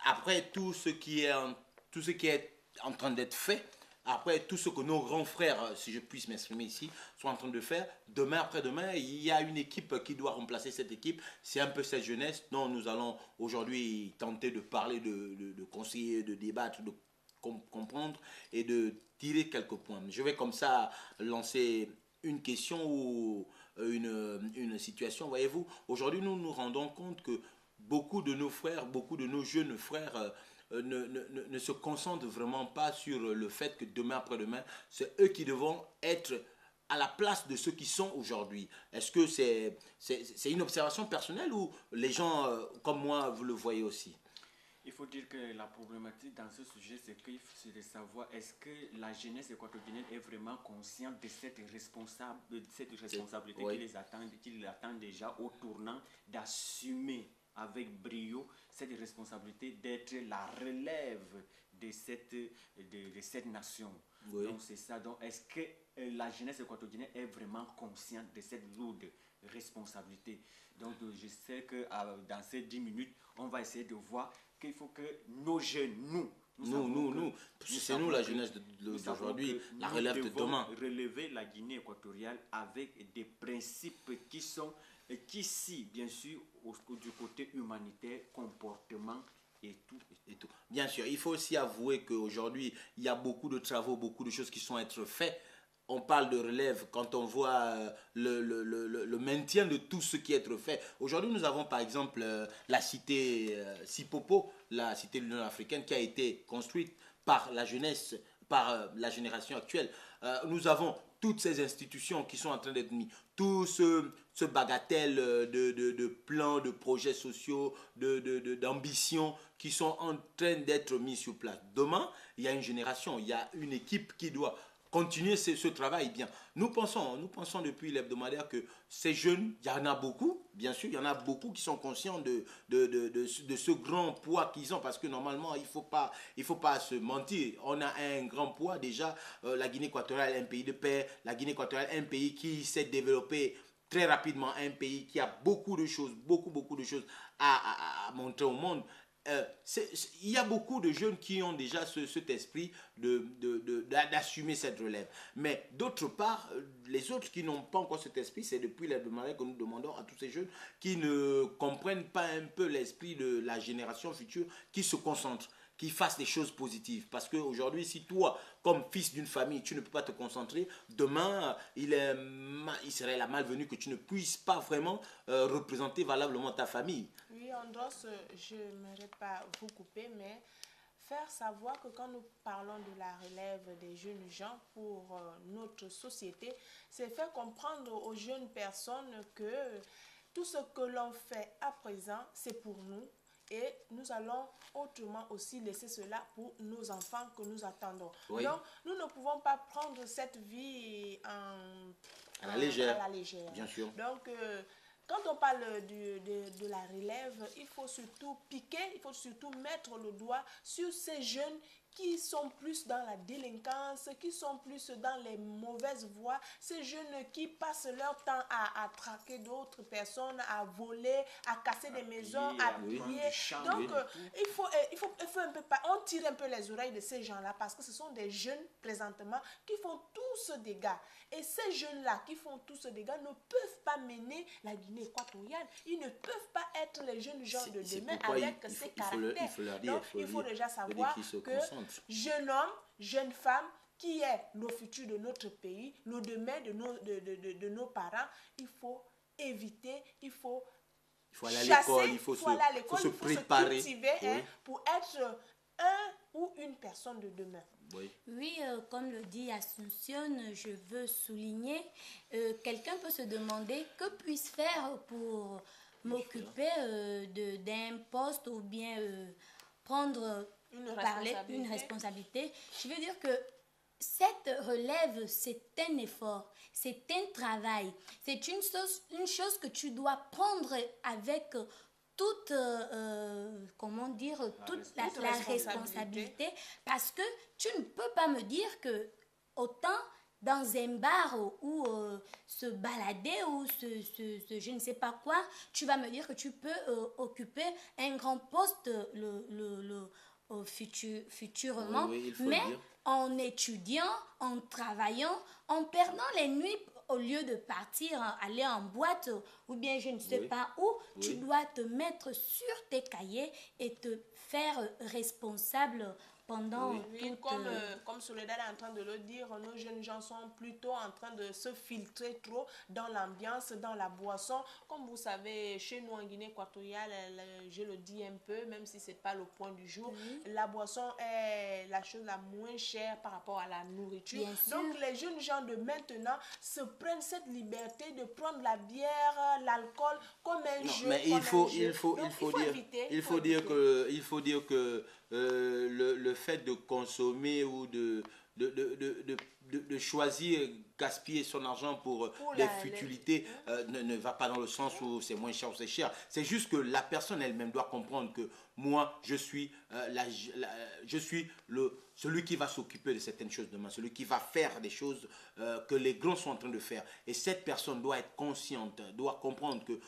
après tout ce qui est en train d'être fait, après tout ce que nos grands frères, si je puis m'exprimer ici, sont en train de faire, demain après-demain, il y a une équipe qui doit remplacer cette équipe. C'est un peu cette jeunesse dont nous allons aujourd'hui tenter de parler, de conseiller, de débattre, de comprendre et de tirer quelques points. Je vais comme ça lancer une question ou une situation. Voyez-vous, aujourd'hui, nous nous rendons compte que beaucoup de nos frères, beaucoup de nos jeunes frères ne se concentrent vraiment pas sur le fait que demain après-demain, c'est eux qui devront être à la place de ceux qui sont aujourd'hui. Est-ce que c'est une observation personnelle ou les gens comme moi, vous le voyez aussi? Il faut dire que la problématique dans ce sujet, c'est de savoir est-ce que la jeunesse équatorienne est vraiment consciente de cette responsabilité qui les attend déjà au tournant d'assumer avec brio cette responsabilité d'être la relève de cette nation. Oui. Donc c'est ça. Donc est-ce que la jeunesse équatorienne est vraiment consciente de cette lourde responsabilité? Donc je sais que dans ces 10 minutes, on va essayer de voir qu'il faut que nos jeunes, c'est nous la jeunesse d'aujourd'hui, la relève de demain. Relever la Guinée équatoriale avec des principes qui si bien sûr du côté humanitaire, comportement et tout. Bien sûr, il faut aussi avouer qu'aujourd'hui, il y a beaucoup de travaux, beaucoup de choses qui sont à être faites. On parle de relève quand on voit le maintien de tout ce qui est fait. Aujourd'hui, nous avons par exemple la cité Sipopo, la cité de l'Union africaine qui a été construite par la jeunesse, par la génération actuelle. Nous avons toutes ces institutions qui sont en train d'être mises, tout ce bagatelle de plans, de projets sociaux, d'ambitions qui sont en train d'être mis sur place. Demain, il y a une génération, il y a une équipe qui doit continuer ce travail. Bien, nous pensons depuis l'hebdomadaire que ces jeunes, il y en a beaucoup, bien sûr, il y en a beaucoup qui sont conscients de ce grand poids qu'ils ont, parce que normalement, il faut pas se mentir. On a un grand poids déjà. La Guinée équatoriale est un pays de paix. La Guinée équatoriale est un pays qui s'est développé très rapidement, un pays qui a beaucoup de choses à montrer au monde. Il y a beaucoup de jeunes qui ont déjà cet esprit d'assumer cette relève. Mais d'autre part, les autres qui n'ont pas encore cet esprit, c'est depuis l'hebdomadaire que nous demandons à tous ces jeunes qui ne comprennent pas un peu l'esprit de la génération future, qui se concentrent, qui fassent des choses positives. Parce qu'aujourd'hui, si toi, comme fils d'une famille, tu ne peux pas te concentrer, demain, il serait la malvenue que tu ne puisses pas vraiment représenter valablement ta famille. Oui, Andros, je n'aimerais pas vous couper, mais faire savoir que quand nous parlons de la relève des jeunes gens pour notre société, c'est faire comprendre aux jeunes personnes que tout ce que l'on fait à présent, c'est pour nous. Et nous allons autrement aussi laisser cela pour nos enfants que nous attendons. Oui. Donc, nous ne pouvons pas prendre cette vie à la légère. Bien sûr. Donc, quand on parle de la relève, il faut surtout mettre le doigt sur ces jeunes qui sont plus dans la délinquance, qui sont plus dans les mauvaises voies, ces jeunes qui passent leur temps à traquer d'autres personnes, à voler, à casser des maisons, à piller. Donc, il faut un peu, on tire un peu les oreilles de ces gens-là parce que ce sont des jeunes présentement qui font tout ce dégât. Et ces jeunes-là qui font tout ce dégât ne peuvent pas mener la Guinée équatoriale. Ils ne peuvent pas être les jeunes gens de demain avec ces caractères. Donc, il faut déjà savoir que jeune homme, jeune femme, qui est le futur de notre pays, le demain de nos parents, il faut éviter, il faut aller à l'école, il faut se préparer, cultiver, pour être un ou une personne de demain. Oui, comme le dit Assumption, je veux souligner, quelqu'un peut se demander que puis-je faire pour m'occuper d'un poste ou bien prendre une responsabilité. Je veux dire que cette relève, c'est un effort, c'est un travail, c'est une chose que tu dois prendre avec toute la responsabilité, parce que tu ne peux pas me dire que autant dans un bar ou se balader ou je ne sais pas quoi, tu vas me dire que tu peux occuper un grand poste futurement, oui, mais en étudiant, en travaillant, en perdant les nuits au lieu de partir, aller en boîte ou bien je ne sais pas où, tu dois te mettre sur tes cahiers et te faire responsable pendant comme Soledad est en train de le dire, nos jeunes gens sont plutôt en train de se filtrer trop dans l'ambiance, dans la boisson. Comme vous savez, chez nous en Guinée équatoriale, je le dis un peu, même si c'est pas le point du jour, la boisson est la chose la moins chère par rapport à la nourriture. Donc les jeunes gens de maintenant se prennent cette liberté de prendre la bière, l'alcool comme un jeu. Mais il faut dire que le fait de consommer ou de choisir gaspiller son argent pour des futilités ne va pas dans le sens où c'est moins cher ou c'est cher. C'est juste que la personne elle-même doit comprendre que moi, je suis celui qui va s'occuper de certaines choses demain, celui qui va faire des choses que les grands sont en train de faire. Et cette personne doit être consciente, doit comprendre que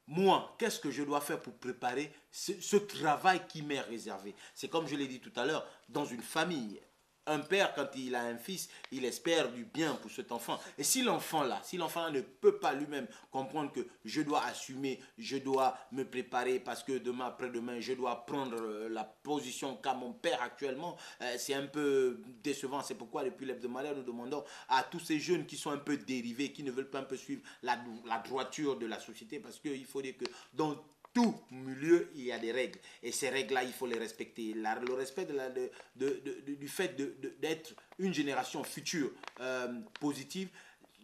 moi, qu'est-ce que je dois faire pour préparer ce travail qui m'est réservé? C'est comme je l'ai dit tout à l'heure, dans une famille, un père, quand il a un fils, il espère du bien pour cet enfant. Et si l'enfant là ne peut pas lui-même comprendre que je dois assumer, je dois me préparer parce que demain, après-demain, je dois prendre la position qu'a mon père actuellement, c'est un peu décevant. C'est pourquoi depuis l'hebdomadaire, nous demandons à tous ces jeunes qui sont un peu dérivés, qui ne veulent pas un peu suivre la droiture de la société, parce qu'il faut dire que dans tout milieu, il y a des règles. Et ces règles-là, il faut les respecter. Le respect du fait d'être une génération future positive.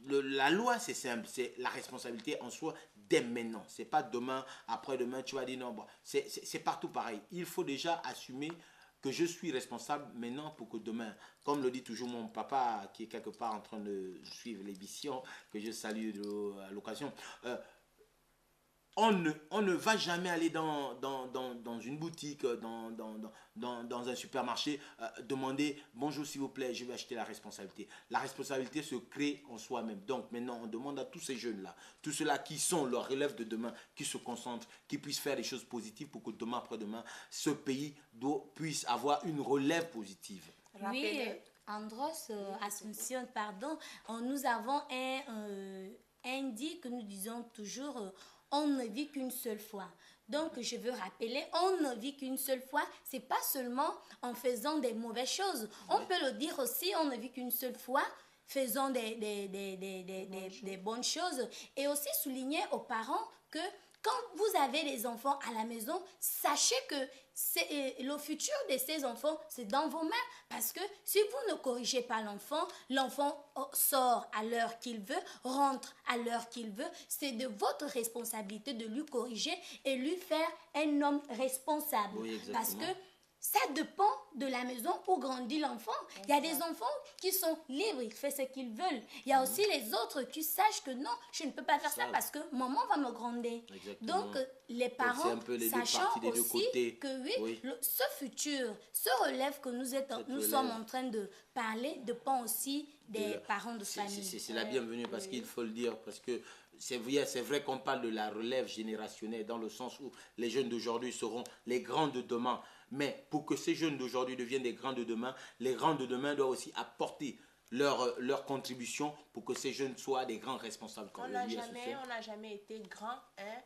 La loi, c'est simple. C'est la responsabilité en soi dès maintenant. C'est pas demain, après-demain, tu vas dire non. Bon, c'est partout pareil. Il faut déjà assumer que je suis responsable maintenant pour que demain, comme le dit toujours mon papa, qui est quelque part en train de suivre l'émission, que je salue à l'occasion, on ne va jamais aller dans une boutique, dans un supermarché, demander « Bonjour s'il vous plaît, je vais acheter la responsabilité ». La responsabilité se crée en soi-même. Donc maintenant, on demande à tous ces jeunes-là, tous ceux-là qui sont leur relève de demain, qui se concentrent, qui puissent faire des choses positives pour que demain après-demain, ce pays puisse avoir une relève positive. Oui, Andros, Assumption, pardon, nous avons un dit que nous disons toujours... on ne vit qu'une seule fois. Donc, je veux rappeler, on ne vit qu'une seule fois. C'est pas seulement en faisant des mauvaises choses. On peut le dire aussi, on ne vit qu'une seule fois, faisant des bonnes choses. Et aussi souligner aux parents que quand vous avez des enfants à la maison, sachez que le futur de ces enfants, c'est dans vos mains. Parce que si vous ne corrigez pas l'enfant, l'enfant sort à l'heure qu'il veut, rentre à l'heure qu'il veut. C'est de votre responsabilité de lui corriger et lui faire un homme responsable. Oui, exactement. Parce que ça dépend de la maison où grandit l'enfant. Il y a des enfants qui sont libres, ils font ce qu'ils veulent. Il y a aussi les autres qui sachent que non, je ne peux pas faire ça parce que maman va me gronder. Exactement. Donc, les parents, sachant aussi que oui. Ce futur, ce relève que nous sommes en train de parler, dépend aussi des parents de famille. C'est la bienvenue parce qu'il faut le dire, parce que c'est vrai qu'on parle de la relève générationnelle dans le sens où les jeunes d'aujourd'hui seront les grands de demain. Mais pour que ces jeunes d'aujourd'hui deviennent des grands de demain, les grands de demain doivent aussi apporter leur contribution pour que ces jeunes soient des grands responsables. On n'a jamais été grand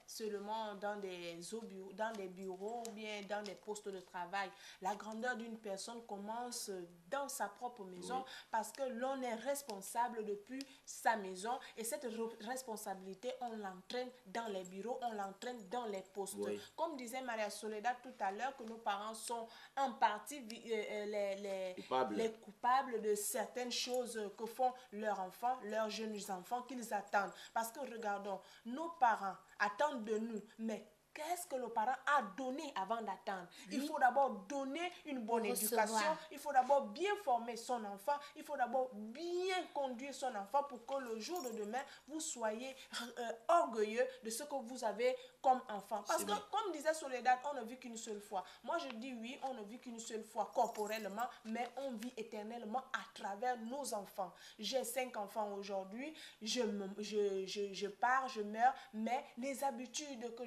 seulement dans des bureaux ou bien dans des postes de travail. La grandeur d'une personne commence dans sa propre maison parce que l'on est responsable depuis sa maison et cette responsabilité, on l'entraîne dans les bureaux, on l'entraîne dans les postes. Comme disait Maria Soledad tout à l'heure, que nos parents sont en partie les coupables de certaines choses que font leurs enfants, leurs jeunes enfants qu'ils attendent. Parce que regardons, nos parents attendent de nous, mais qu'est-ce que le parent a donné avant d'attendre? Il faut d'abord donner une bonne éducation, il faut d'abord bien former son enfant, il faut d'abord bien conduire son enfant pour que le jour de demain, vous soyez orgueilleux de ce que vous avez comme enfant. Parce que, comme disait Soledad, on ne vit qu'une seule fois. Moi, je dis oui, on ne vit qu'une seule fois corporellement, mais on vit éternellement à travers nos enfants. J'ai 5 enfants aujourd'hui, je pars, je meurs, mais les habitudes que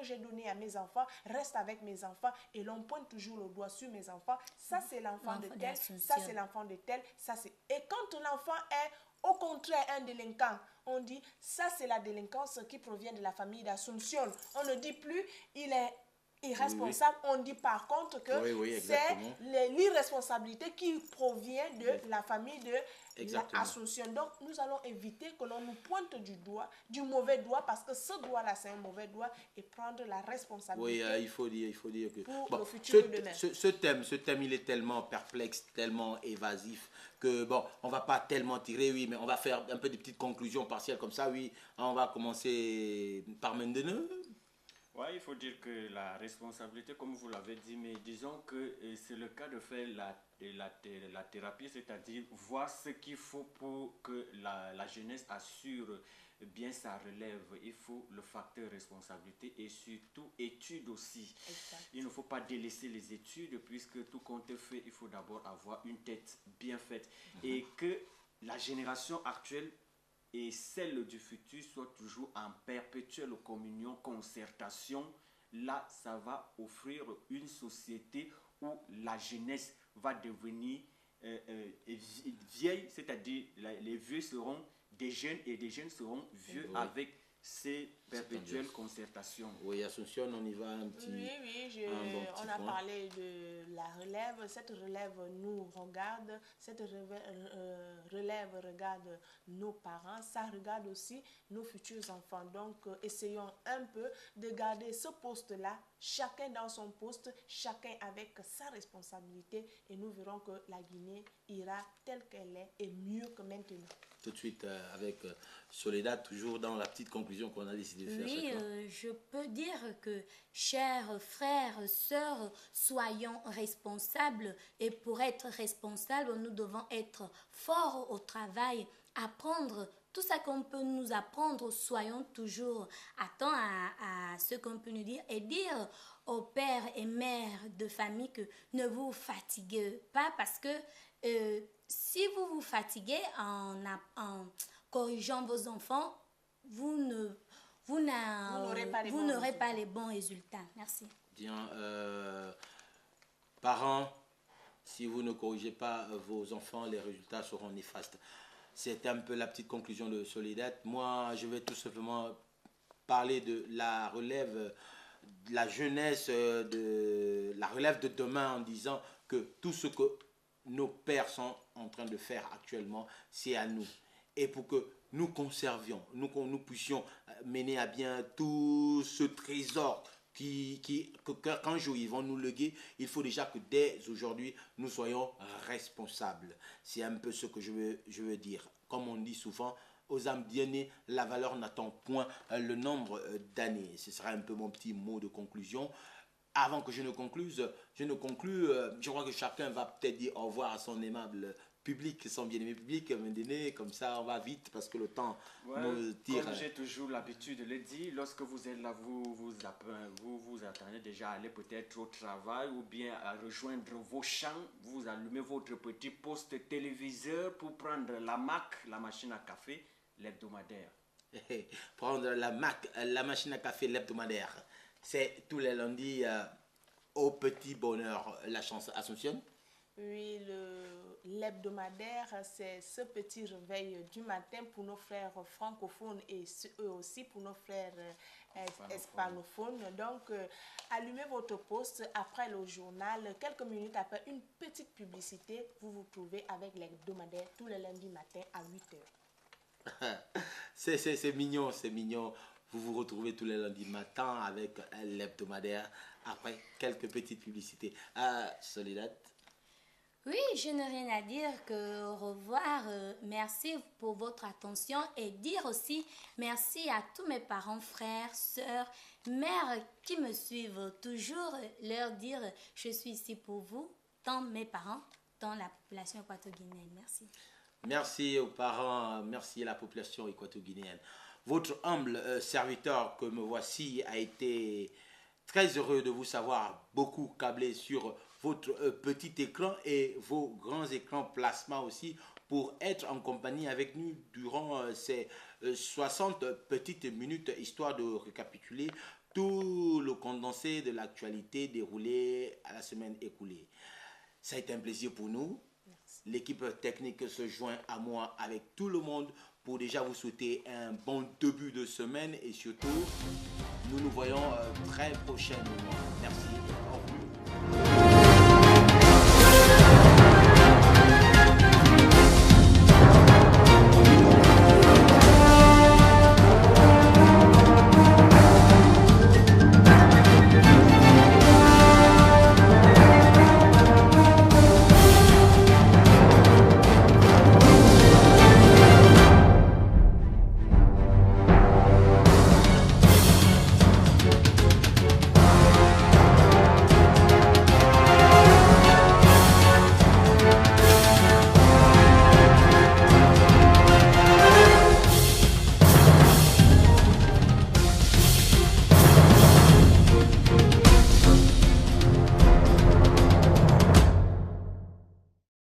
j'ai donné à mes enfants reste avec mes enfants et l'on pointe toujours le doigt sur mes enfants. Ça, c'est l'enfant de tel, ça, c'est l'enfant de tel, ça, c'est... Et quand l'enfant est au contraire un délinquant, on dit ça, c'est la délinquance qui provient de la famille d'Assumption. On ne dit plus il est irresponsable. On dit par contre que c'est l'irresponsabilité qui provient de la famille de l'Assomption. Donc, nous allons éviter que l'on nous pointe du mauvais doigt, parce que ce doigt-là, c'est un mauvais doigt, et prendre la responsabilité. Oui, il faut dire que pour le futur de demain. Ce thème, il est tellement perplexe, tellement évasif, que bon, on va pas tellement tirer, mais on va faire un peu de petites conclusions partielles comme ça, On va commencer par Mendeneux. Oui, il faut dire que la responsabilité, comme vous l'avez dit, mais disons que c'est le cas de faire la thérapie, c'est-à-dire voir ce qu'il faut pour que la jeunesse assure bien sa relève. Il faut le facteur responsabilité et surtout études aussi. Exact. Il ne faut pas délaisser les études, puisque tout compte fait, il faut d'abord avoir une tête bien faite. Et que la génération actuelle et celle du futur soit toujours en perpétuelle communion, concertation. Là, ça va offrir une société où la jeunesse va devenir vieille, c'est-à-dire les vieux seront des jeunes et des jeunes seront vieux avec ces perpétuelles concertations. Oui, Assomption, on y va un petit... Oui, on a parlé de la relève. Cette relève nous regarde, cette relève regarde nos parents, ça regarde aussi nos futurs enfants. Donc, essayons un peu de garder ce poste-là, chacun dans son poste, chacun avec sa responsabilité, et nous verrons que la Guinée ira telle qu'elle est et mieux que maintenant. Tout de suite avec Soledad, toujours dans la petite conclusion qu'on a décidé de faire. Oui, je peux dire que, chers frères, sœurs, soyons responsables, et pour être responsables, nous devons être forts au travail, apprendre tout ça qu'on peut nous apprendre. Soyons toujours attents à ce qu'on peut nous dire, et dire aux pères et mères de famille que ne vous fatiguez pas, parce que si vous vous fatiguez en corrigeant vos enfants, vous n'aurez pas les bons résultats. Merci. Bien, parents, si vous ne corrigez pas vos enfants, les résultats seront néfastes. C'est un peu la petite conclusion de Soledad. Moi, je vais tout simplement parler de la relève, de la jeunesse, de la relève de demain, en disant que tout ce que nos pères sont en train de faire actuellement, c'est à nous. Et pour que nous conservions, nous puissions mener à bien tout ce trésor qu'un jour ils vont nous léguer, il faut déjà que dès aujourd'hui, nous soyons responsables. C'est un peu ce que je veux dire. Comme on dit souvent, aux âmes bien nées, la valeur n'attend point le nombre d'années. Ce sera un peu mon petit mot de conclusion. Avant que je ne conclue, je crois que chacun va peut-être dire au revoir à son aimable public, son bien-aimé public, comme ça on va vite parce que le temps nous tire. Comme j'ai toujours l'habitude de le dire, lorsque vous êtes là, vous attendez déjà à aller peut-être au travail ou bien à rejoindre vos champs, vous allumez votre petit poste téléviseur pour prendre la MAC, la machine à café, l'hebdomadaire. Prendre la machine à café, l'hebdomadaire. C'est tous les lundis au petit bonheur, la chance Assomption. Oui, l'hebdomadaire, c'est ce petit réveil du matin pour nos frères francophones et eux aussi pour nos frères hispanophones. Donc, allumez votre poste après le journal. Quelques minutes après une petite publicité, vous vous trouvez avec l'hebdomadaire tous les lundis matin à 8h. C'est mignon, c'est mignon. Vous vous retrouvez tous les lundis matin avec l'hebdomadaire après quelques petites publicités. Soledad. Oui, je n'ai rien à dire que au revoir. Merci pour votre attention, et dire aussi merci à tous mes parents, frères, sœurs, mères qui me suivent toujours. Leur dire je suis ici pour vous, tant mes parents, tant la population équato-guinéenne. Merci. Merci aux parents, merci à la population équato-guinéenne. Votre humble serviteur que me voici a été très heureux de vous savoir beaucoup câblé sur votre petit écran et vos grands écrans plasma aussi, pour être en compagnie avec nous durant ces 60 petites minutes, histoire de récapituler tout le condensé de l'actualité déroulée à la semaine écoulée. Ça a été un plaisir pour nous. L'équipe technique se joint à moi avec tout le monde pour déjà vous souhaiter un bon début de semaine et surtout Nous nous voyons très prochainement. Merci et au revoir.